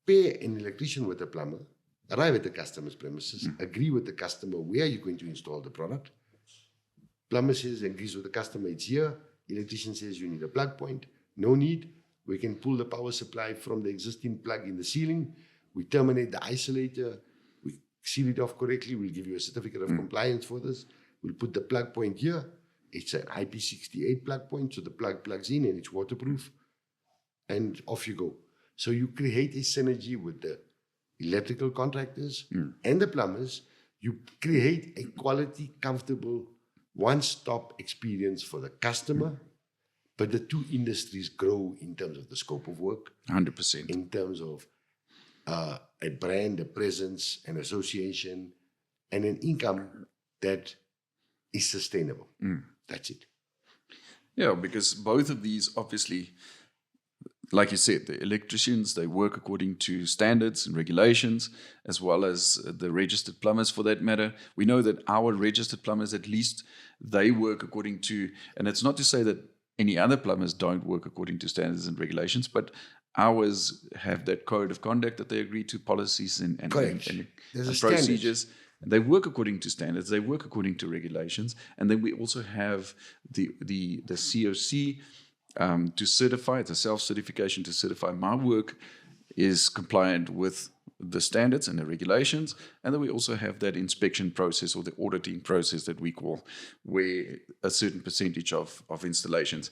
Pair an electrician with a plumber, arrive at the customer's premises, agree with the customer where you're going to install the product. Plumber says, agrees with the customer, it's here. Electrician says you need a plug point. No need. We can pull the power supply from the existing plug in the ceiling. We terminate the isolator. We seal it off correctly. We'll give you a certificate of compliance for this. We'll put the plug point here. It's an IP68 plug point, so the plug plugs in and it's waterproof. And off you go. So you create a synergy with the electrical contractors and the plumbers. You create a quality, comfortable, one-stop experience for the customer. But the two industries grow in terms of the scope of work. 100%. In terms of a brand, a presence, an association, and an income that is sustainable. That's it. Yeah, because both of these, obviously, like you said, the electricians, they work according to standards and regulations, as well as the registered plumbers for that matter. We know that our registered plumbers, at least, they work according to, and it's not to say that any other plumbers don't work according to standards and regulations, but ours have that code of conduct that they agree to, policies and procedures. And they work according to standards, they work according to regulations. And then we also have the COC to certify, it's a self-certification to certify my work is compliant with the standards and the regulations. And then we also have that inspection process or the auditing process that we call, where a certain percentage of installations.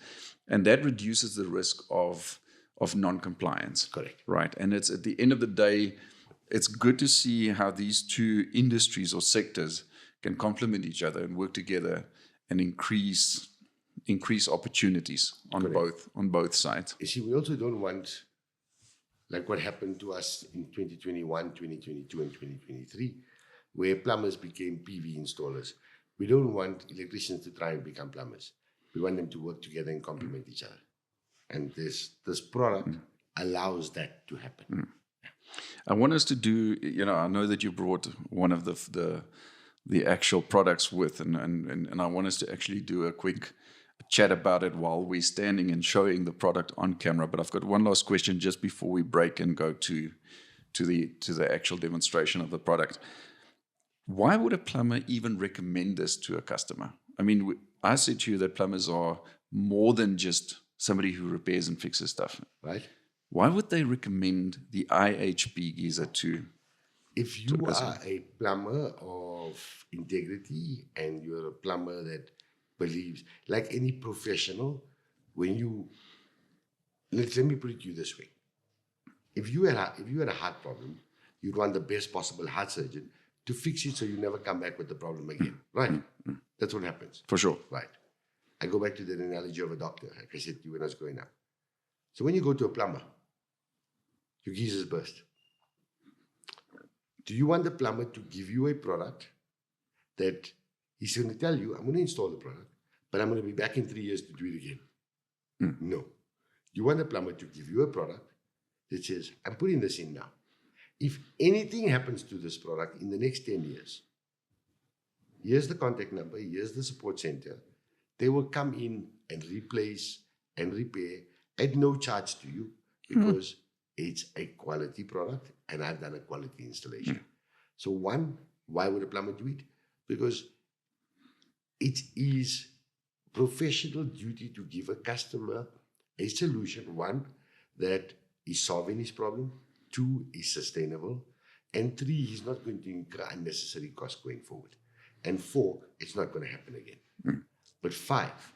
And that reduces the risk of non-compliance. Correct. Right. And it's at the end of the day, it's good to see how these two industries or sectors can complement each other and work together and increase opportunities on both sides. You see, we also don't want, like what happened to us in 2021, 2022, and 2023, where plumbers became PV installers. We don't want electricians to try and become plumbers. We want them to work together and complement each other. And this product allows that to happen. I want us to do, I know that you brought one of the actual products with, and I want us to actually do a quick chat about it while we're standing and showing the product on camera. But I've got one last question just before we break and go to the actual demonstration of the product. Why would a plumber even recommend this to a customer? I mean, I said to you that plumbers are more than just somebody who repairs and fixes stuff. Right. Why would they recommend the IHP geyser to? If you are a plumber of integrity and you're a plumber that believes, like any professional, let me put it to you this way. If you had a heart problem, you'd want the best possible heart surgeon to fix it so you never come back with the problem again. Right? That's what happens. For sure. Right. I go back to the analogy of a doctor, like I said to you when I was growing up. So when you go to a plumber, your geysers burst. Do you want the plumber to give you a product that he's going to tell you, I'm going to install the product, but I'm going to be back in 3 years to do it again? No. You want the plumber to give you a product that says, I'm putting this in now. If anything happens to this product in the next 10 years, here's the contact number, here's the support center. They will come in and replace and repair at no charge to you because it's a quality product and I've done a quality installation. So one, why would a plumber do it? Because it is professional duty to give a customer a solution, one, that is solving his problem, two, is sustainable, and three, he's not going to incur unnecessary costs going forward. And four, it's not going to happen again. But five,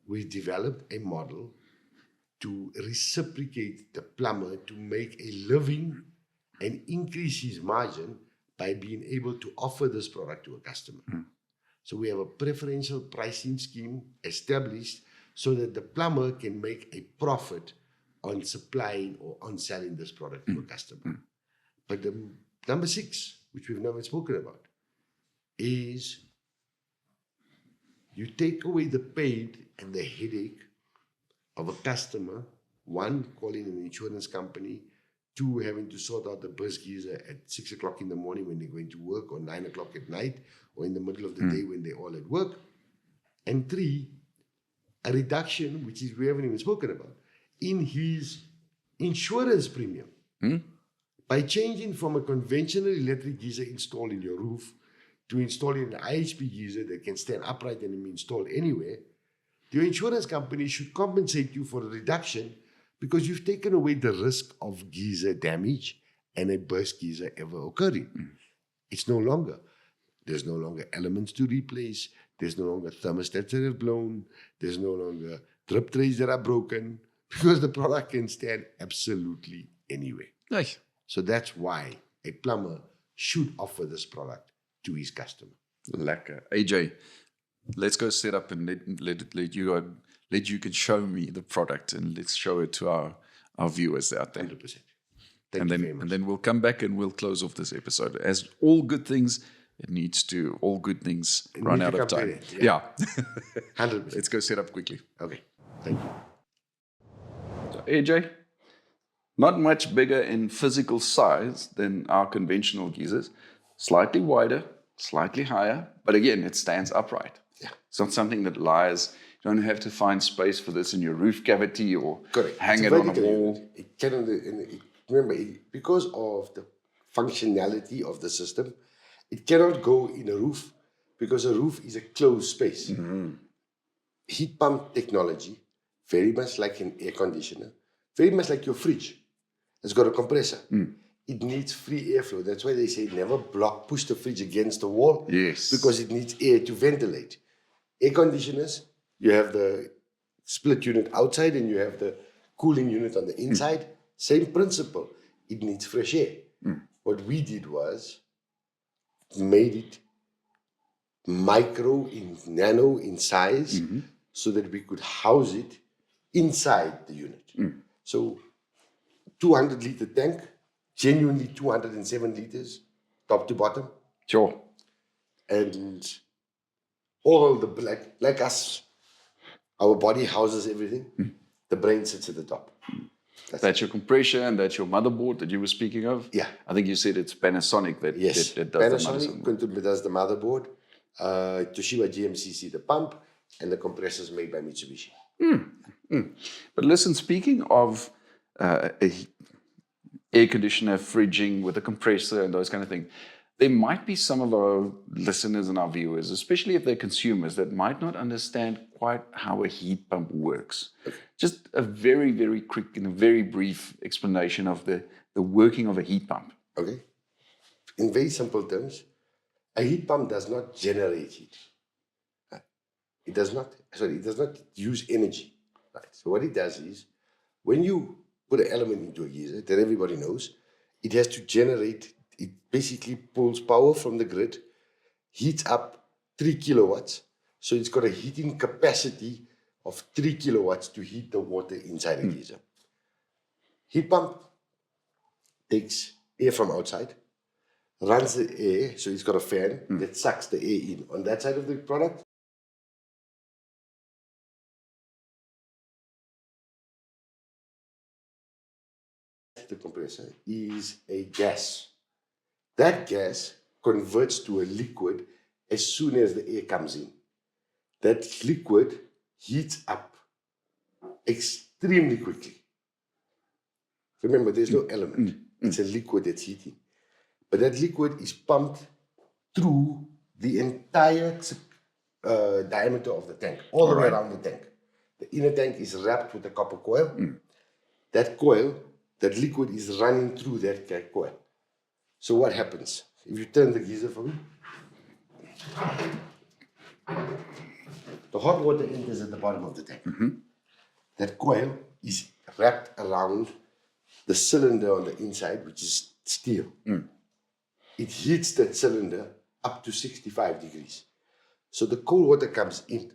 we developed a model to reciprocate the plumber to make a living and increase his margin by being able to offer this product to a customer. So we have a preferential pricing scheme established so that the plumber can make a profit on supplying or on selling this product to a customer. But the number 6, which we've never spoken about, is you take away the pain and the headache of a customer, one, calling an insurance company, two, having to sort out the burst geyser at 6 o'clock in the morning when they're going to work, or 9 o'clock at night, or in the middle of the day when they're all at work, and three, a reduction, which is we haven't even spoken about, in his insurance premium. By changing from a conventional electric geyser installed in your roof to installing an IHP geyser that can stand upright and be installed anywhere, your insurance company should compensate you for a reduction because you've taken away the risk of geyser damage and a burst geyser ever occurring. It's no longer. There's no longer elements to replace. There's no longer thermostats that have blown. There's no longer drip trays that are broken, because the product can stand absolutely anywhere. Nice. So that's why a plumber should offer this product to his customer. Lekker. AJ, let's go set up and let you can show me the product, and let's show it to our viewers out there. 100%. Thank you very much. And then we'll come back and we'll close off this episode. As all good things, all good things run out of time. Yeah. 100%. Let's go set up quickly. Okay. Thank you. So AJ, not much bigger in physical size than our conventional geysers. Slightly wider, slightly higher, but again, it stands upright. Yeah. It's not something that lies. You don't have to find space for this in your roof cavity or hang it on a wall. It cannot, remember, because of the functionality of the system, it cannot go in a roof, because a roof is a closed space. Mm-hmm. Heat pump technology, very much like an air conditioner, very much like your fridge. It's got a compressor. It needs free airflow. That's why they say never push the fridge against the wall. Yes. Because it needs air to ventilate. Air conditioners, you have the split unit outside and you have the cooling unit on the inside. Same principle. It needs fresh air. What we did was made it nano in size, so that we could house it inside the unit. So 200-liter tank, genuinely 207 liters, top to bottom. Sure. And all the, like us, our body houses everything. The brain sits at the top. That's your compressor, and that's your motherboard that you were speaking of? Yeah. I think you said it's Panasonic that, yes. that does Panasonic does the motherboard. Toshiba GMCC, the pump, and the compressors made by Mitsubishi. But listen, speaking of air conditioner, fridging with a compressor and those kind of things, there might be some of our listeners and our viewers, especially if they're consumers, that might not understand quite how a heat pump works. Just a very, very quick and a very brief explanation of the working of a heat pump. Okay. In very simple terms, a heat pump does not generate heat. It does not use energy. Right. So what it does is, when you put an element into a geyser that everybody knows, it has to generate, it basically pulls power from the grid, heats up 3 kilowatts. So it's got a heating capacity of 3 kilowatts to heat the water inside a geyser. Heat pump takes air from outside, runs the air, so it's got a fan that sucks the air in. On that side of the product, the compressor is a gas. That gas converts to a liquid as soon as the air comes in. That liquid heats up extremely quickly. Remember, there's no element. It's a liquid that's heating. But that liquid is pumped through the entire diameter of the tank, all the way around the tank. The inner tank is wrapped with a copper coil. That coil, that liquid is running through that coil. So what happens? If you turn the geyser for me, the hot water enters at the bottom of the tank. That coil is wrapped around the cylinder on the inside, which is steel. It heats that cylinder up to 65 degrees. So the cold water comes in.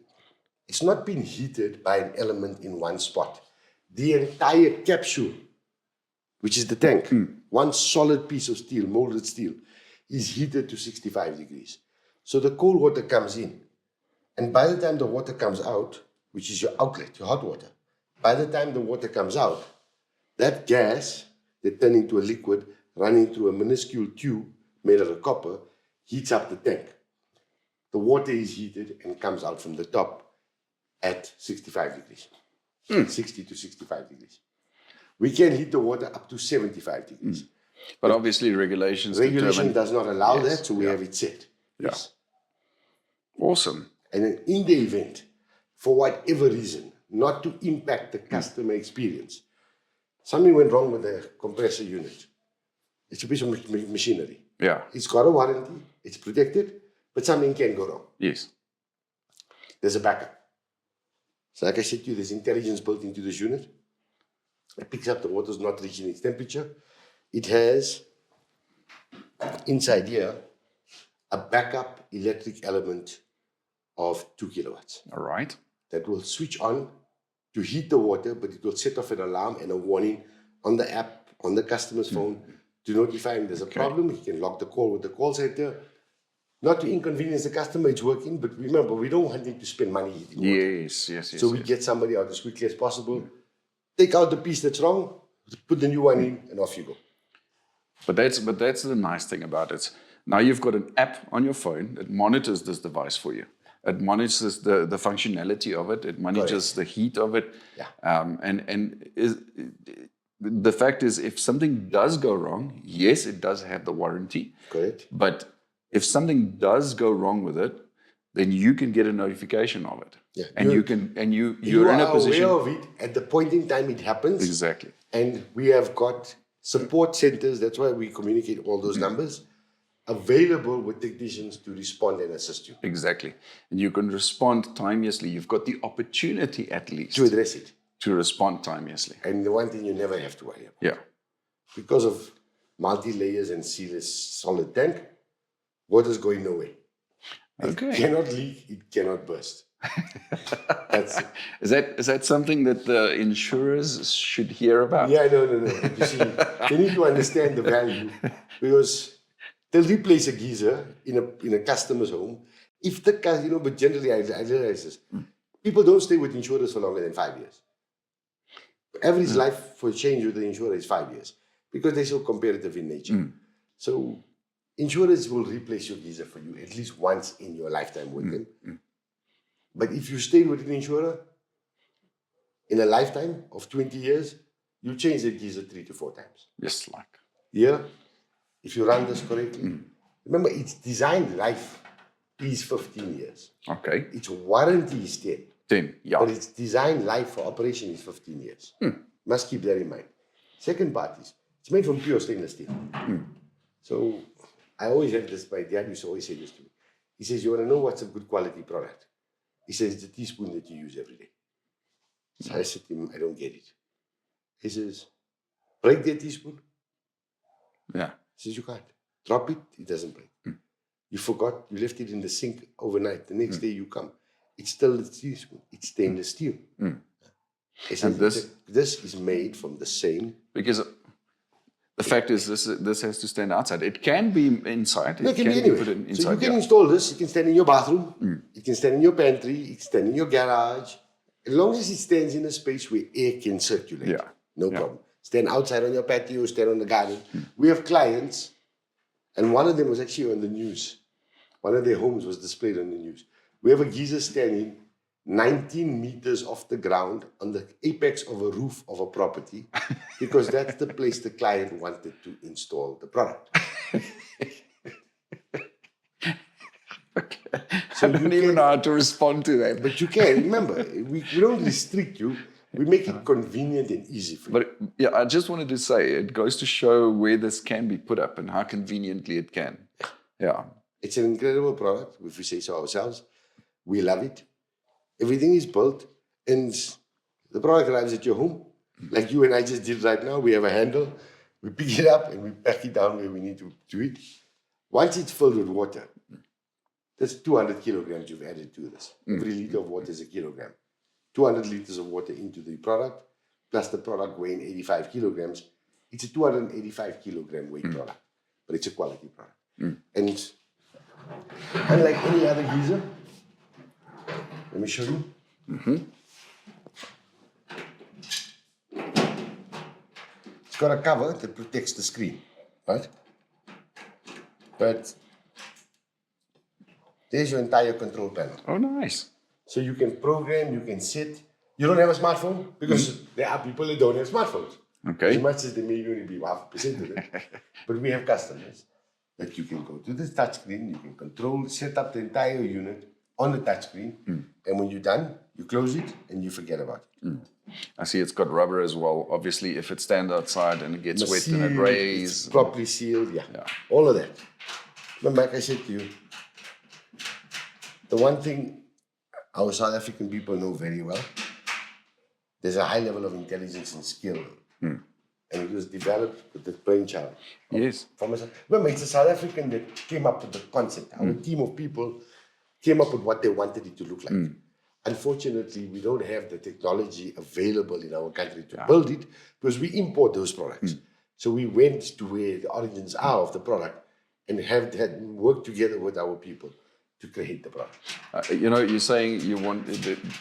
It's not being heated by an element in one spot. The entire capsule, which is the tank, one solid piece of steel, molded steel, is heated to 65 degrees. So the cold water comes in. And by the time the water comes out, which is your outlet, your hot water, by the time the water comes out, that gas that turned into a liquid running through a minuscule tube made of copper heats up the tank. The water is heated and comes out from the top at 65 degrees, 60 to 65 degrees. We can heat the water up to 75 degrees. But obviously regulation does not allow that, so we have it set. Yes. Awesome. And then in the event, for whatever reason, not to impact the customer experience, something went wrong with the compressor unit. It's a piece of machinery. Yeah. It's got a warranty, it's protected, but something can go wrong. Yes. There's a backup. So like I said to you, there's intelligence built into this unit. It picks up the water's not reaching its temperature. It has, inside here, a backup electric element of 2 kilowatts. All right. That will switch on to heat the water, but it will set off an alarm and a warning on the app, on the customer's phone, to notify him there's a problem. He can log the call with the call center. Not to inconvenience the customer, it's working, but remember, we don't want him to spend money heating water. Yes. So we get somebody out as quickly as possible, take out the piece that's wrong, put the new one in, and off you go. But that's the nice thing about it. Now you've got an app on your phone that monitors this device for you. It monitors the functionality of it. It monitors the heat of it. Yeah. The fact is, if something does go wrong, yes, it does have the warranty. Correct. But if something does go wrong with it, then you can get a notification of it. Yeah. And you're in a position. You are aware of it at the point in time it happens. Exactly. And we have got support centers, that's why we communicate all those numbers, available with technicians to respond and assist you. Exactly. And you can respond timeously. You've got the opportunity at least to address it. To respond timeously. And the one thing you never have to worry about. Yeah. Because of multi-layers and sealess solid tank, water's going nowhere. Okay. It cannot leak, it cannot burst. That's it. Is that something that the insurers should hear about? Yeah, no. You see, they need to understand the value, because they'll replace a geyser in a customer's home. If the but generally I realize this. People don't stay with insurers for longer than 5 years. Average life for change with the insurer is 5 years, because they're so competitive in nature. So insurers will replace your geyser for you at least once in your lifetime with them. But if you stay with an insurer in a lifetime of 20 years, you change the geyser 3 to 4 times. Just like. Yeah, if you run this correctly. Remember, its design life is 15 years. Okay. Its warranty is 10. 10, yeah. But its design life for operation is 15 years. Must keep that in mind. Second part is, it's made from pure stainless steel. So I always have this, my dad used to always say this to me. He says, you want to know what's a good quality product? He says, the teaspoon that you use every day. So I said to him, I don't get it. He says, break that teaspoon. Yeah. He says, you can't. Drop it, it doesn't break. You forgot, you left it in the sink overnight. The next day you come. It's still a teaspoon. It's stainless steel. He says, this is made from the same. Because the fact is, this has to stand outside. It can be inside. No, it can be anywhere. Put it inside. So you can install this. It can stand in your bathroom. It can stand in your pantry. It can stand in your garage. As long as it stands in a space where air can circulate. No problem. Stand outside on your patio, stand on the garden. We have clients, and one of them was actually on the news. One of their homes was displayed on the news. We have a geyser standing 19 meters off the ground on the apex of a roof of a property, because that's the place the client wanted to install the product. So I don't even know how to respond to that. But you can. Remember, we don't restrict you. We make it convenient and easy for you. But yeah, I just wanted to say, it goes to show where this can be put up and how conveniently it can. Yeah. It's an incredible product, if we say so ourselves. We love it. Everything is built, and the product arrives at your home. Like you and I just did right now. We have a handle. We pick it up and we pack it down where we need to do it. Once it's filled with water, that's 200 kilograms you've added to this. Every liter of water is a kilogram. 200 liters of water into the product, plus the product weighing 85 kilograms. It's a 285 kilogram weight product, but it's a quality product. And unlike any other geyser, let me show you. It's got a cover that protects the screen, right? But there's your entire control panel. Oh, nice. So you can program, you can set. You don't have a smartphone, because there are people that don't have smartphones. Okay. As much as they may only be 0.5% of it. But we have customers that you can go to the touchscreen, you can control, set up the entire unit on the touchscreen, and when you're done, you close it and you forget about it. I see it's got rubber as well. Obviously, if it stands outside and it gets wet and it rains. It's properly sealed, yeah. All of that. But like I said to you, The one thing our South African people know very well, there's a high level of intelligence and skill. And it was developed with the brainchild. Yes. Remember, it's a South African that came up with the concept. Our team of people came up with what they wanted it to look like. Unfortunately, we don't have the technology available in our country to build it because we import those products. So we went to where the origins are of the product and had worked together with our people to create the product. You know, you're saying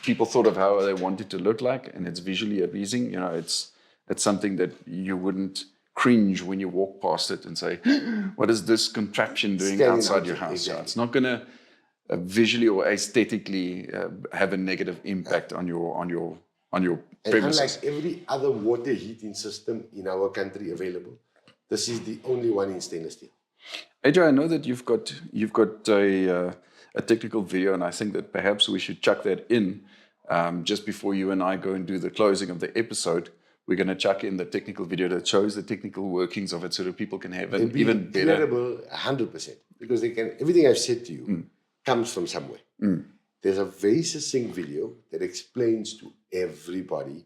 people thought of how they want it to look like, and it's visually appeasing. You know, it's something that you wouldn't cringe when you walk past it and say, "What is this contraption doing outside your house?" Exactly. So it's not going to visually or aesthetically have a negative impact on your premises. Unlike every other water heating system in our country available, this is the only one in stainless steel. Ajay, I know that you've got a technical video, and I think that perhaps we should chuck that in just before you and I go and do the closing of the episode. We're going to chuck in the technical video that shows the technical workings of it, so that people can have an even better. Incredible, 100%, because they can. Everything I've said to you comes from somewhere. There's a very succinct video that explains to everybody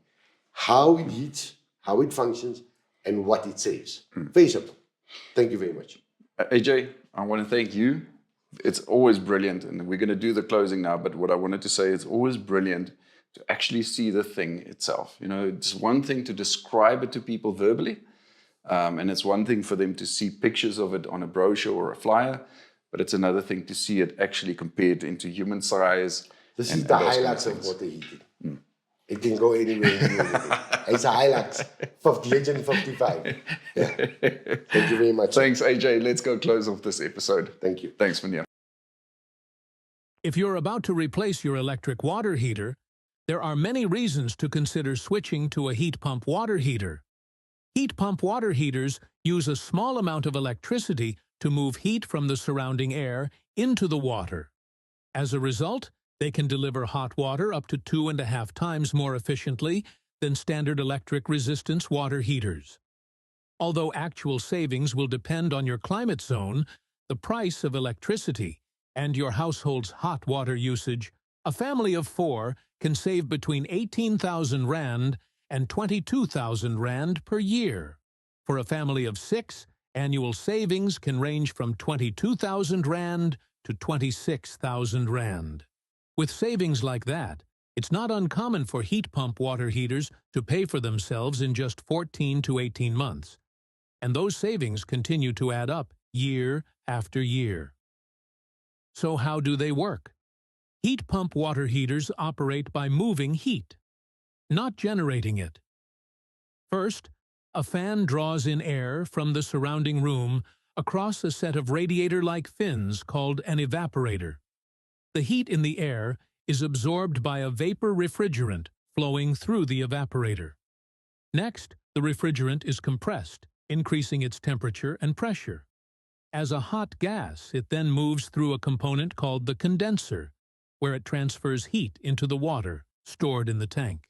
how it heats, how it functions, and what it saves. Very simple. Thank you very much. Ajay, I want to thank you. It's always brilliant, and we're going to do the closing now, but what I wanted to say, it's always brilliant to actually see the thing itself. You know, it's one thing to describe it to people verbally, and it's one thing for them to see pictures of it on a brochure or a flyer, but it's another thing to see it actually compared into human size. This is the Hilux of water heating. It can go anywhere and do anything. It's a Hilux, Legend 55. Yeah. Thank you very much. Thanks, Ajay. Let's go close off this episode. Thank you. Thanks, Mania. If you're about to replace your electric water heater, there are many reasons to consider switching to a heat pump water heater. Heat pump water heaters use a small amount of electricity to move heat from the surrounding air into the water. As a result, they can deliver hot water up to 2.5 times more efficiently than standard electric resistance water heaters. Although actual savings will depend on your climate zone, the price of electricity, and your household's hot water usage, a family of 4 can save between 18,000 Rand and 22,000 Rand per year. For a family of 6, annual savings can range from 22,000 Rand to 26,000 Rand. With savings like that, it's not uncommon for heat pump water heaters to pay for themselves in just 14 to 18 months. And those savings continue to add up year after year. So how do they work? Heat pump water heaters operate by moving heat, not generating it. First, a fan draws in air from the surrounding room across a set of radiator-like fins called an evaporator. The heat in the air is absorbed by a vapor refrigerant flowing through the evaporator. Next, the refrigerant is compressed, increasing its temperature and pressure. As a hot gas, it then moves through a component called the condenser, where it transfers heat into the water stored in the tank.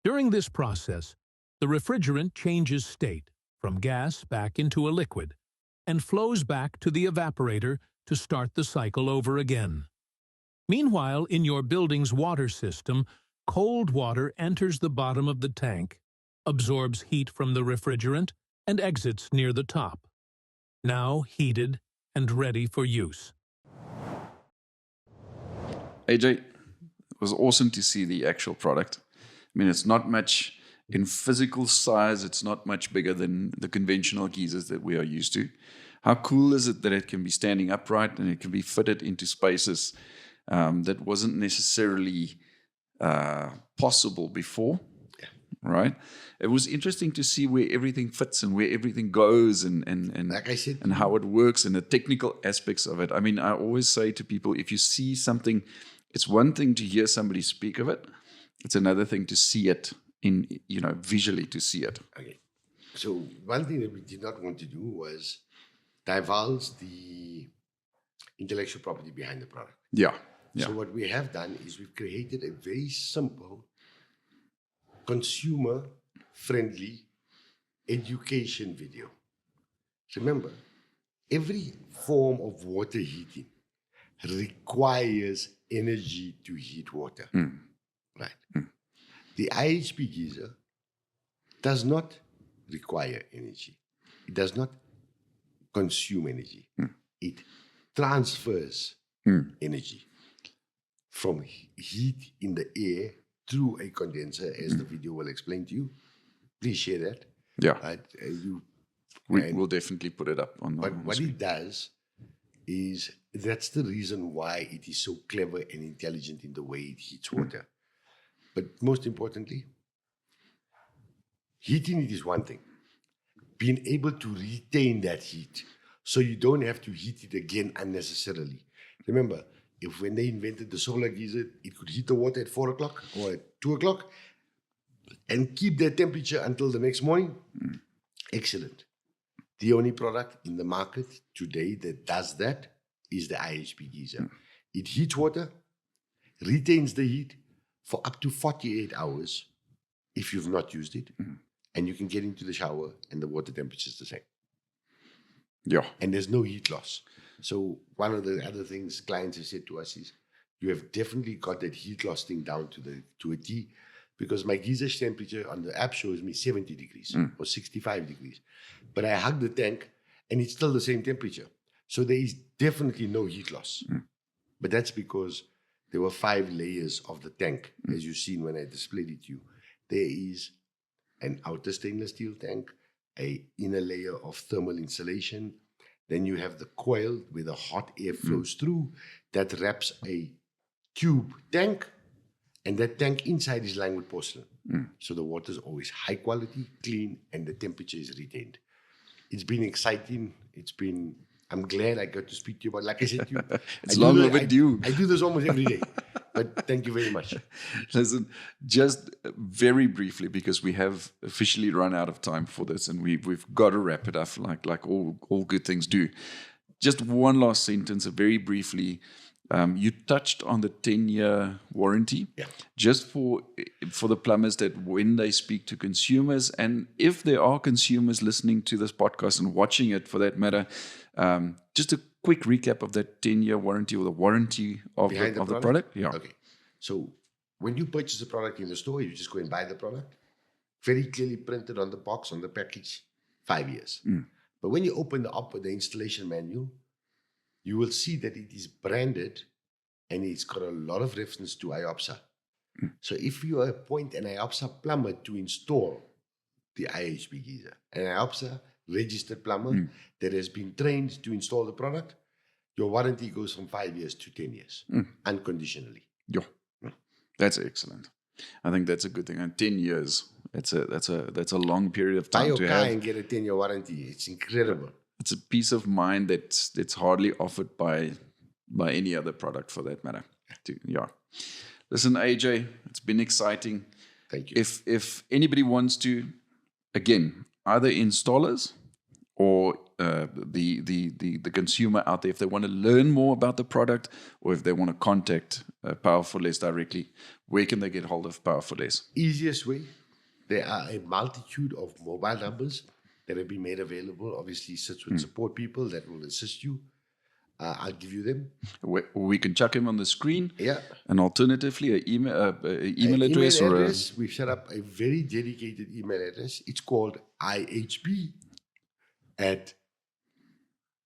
During this process, the refrigerant changes state from gas back into a liquid and flows back to the evaporator to start the cycle over again. Meanwhile, in your building's water system, cold water enters the bottom of the tank, absorbs heat from the refrigerant, and exits near the top, now heated and ready for use. Ajay, it was awesome to see the actual product. I mean, it's not much in physical size. It's not much bigger than the conventional geysers that we are used to. How cool is it that it can be standing upright and it can be fitted into spaces that wasn't necessarily possible before, right? It was interesting to see where everything fits and where everything goes and like I said, and how it works and the technical aspects of it. I mean, I always say to people, if you see something, it's one thing to hear somebody speak of it. It's another thing to see it in, visually to see it. Okay. So one thing that we did not want to do was divulge the intellectual property behind the product. Yeah. So what we have done is we've created a very simple, consumer-friendly education video. Remember, every form of water heating requires energy to heat water. Right. The IHP geyser does not require energy. It does not consume energy. It transfers energy from heat in the air through a condenser, as the video will explain to you. Please share that. Yeah. Right? We'll definitely put it up on the But what it does is, that's the reason why it is so clever and intelligent in the way it heats water. But most importantly, heating it is one thing. Being able to retain that heat so you don't have to heat it again unnecessarily. Remember, when they invented the solar geyser, it could heat the water at 4 o'clock or at 2 o'clock and keep that temperature until the next morning. Excellent. The only product in the market today that does that is the IHP geyser. It heats water, retains the heat for up to 48 hours if you've not used it, and you can get into the shower and the water temperature is the same. Yeah. And there's no heat loss. So one of the other things clients have said to us is, you have definitely got that heat loss thing down to a T, because my geyser's temperature on the app shows me 70 degrees or 65 degrees. But I hug the tank and it's still the same temperature. So there is definitely no heat loss. But that's because there were 5 layers of the tank, as you've seen when I displayed it to you. There is an outer stainless steel tank, an inner layer of thermal insulation. Then you have the coil where the hot air flows through. That wraps a tube tank. And that tank inside is lined with porcelain. So the water is always high quality, clean, and the temperature is retained. It's been exciting. I'm glad I got to speak to you about, like I said to you. It's long overdue. I do this almost every day. But thank you very much. Listen, just very briefly, because we have officially run out of time for this and we've got to wrap it up like all good things do. Just one last sentence, very briefly. You touched on the 10-year warranty. Yeah. Just for the plumbers, that when they speak to consumers, and if there are consumers listening to this podcast and watching it for that matter, just a quick recap of that 10-year warranty or the warranty of the product. Yeah. Okay. So when you purchase a product in the store, you just go and buy the product. Very clearly printed on the box, on the package, 5 years. But when you open the installation manual, you will see that it is branded and it's got a lot of reference to IOPSA. So if you appoint an IOPSA plumber to install the IHP geyser, an IOPSA registered plumber that has been trained to install the product, your warranty goes from 5 years to 10 years, unconditionally. Yeah, that's excellent. I think that's a good thing. And 10 years, that's a long period of time Buy your to car have. and get a 10-year warranty. It's incredible. It's a peace of mind that's hardly offered by any other product for that matter. Yeah. Listen, AJ, it's been exciting. Thank you. If anybody wants to, again, either installers or the consumer out there, if they want to learn more about the product or if they want to contact Power4 Less directly, where can they get hold of Power4 Less? Easiest way, there are a multitude of mobile numbers that have been made available. Obviously, sits with support people that will assist you. I'll give you them. We can chuck him on the screen. Yeah. And alternatively, an email address or we've set up a very dedicated email address. It's called IHP at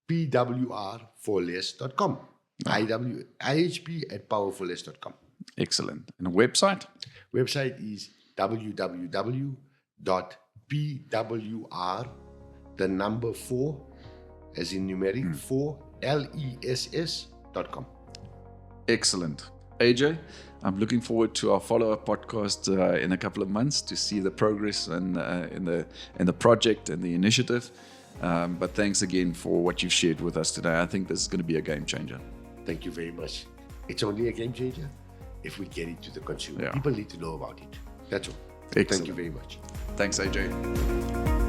pwr4less.com. IHP at power4less.com. Excellent. And a website? Website is www.pwr, the number 4, as in numeric, 4, less.com. Excellent. AJ, I'm looking forward to our follow-up podcast in a couple of months to see the progress and in the project and the initiative. But thanks again for what you've shared with us today. I think this is going to be a game changer. Thank you very much. It's only a game changer if we get it to the consumer. Yeah. People need to know about it. That's all. Excellent. Thank you very much. Thanks, AJ.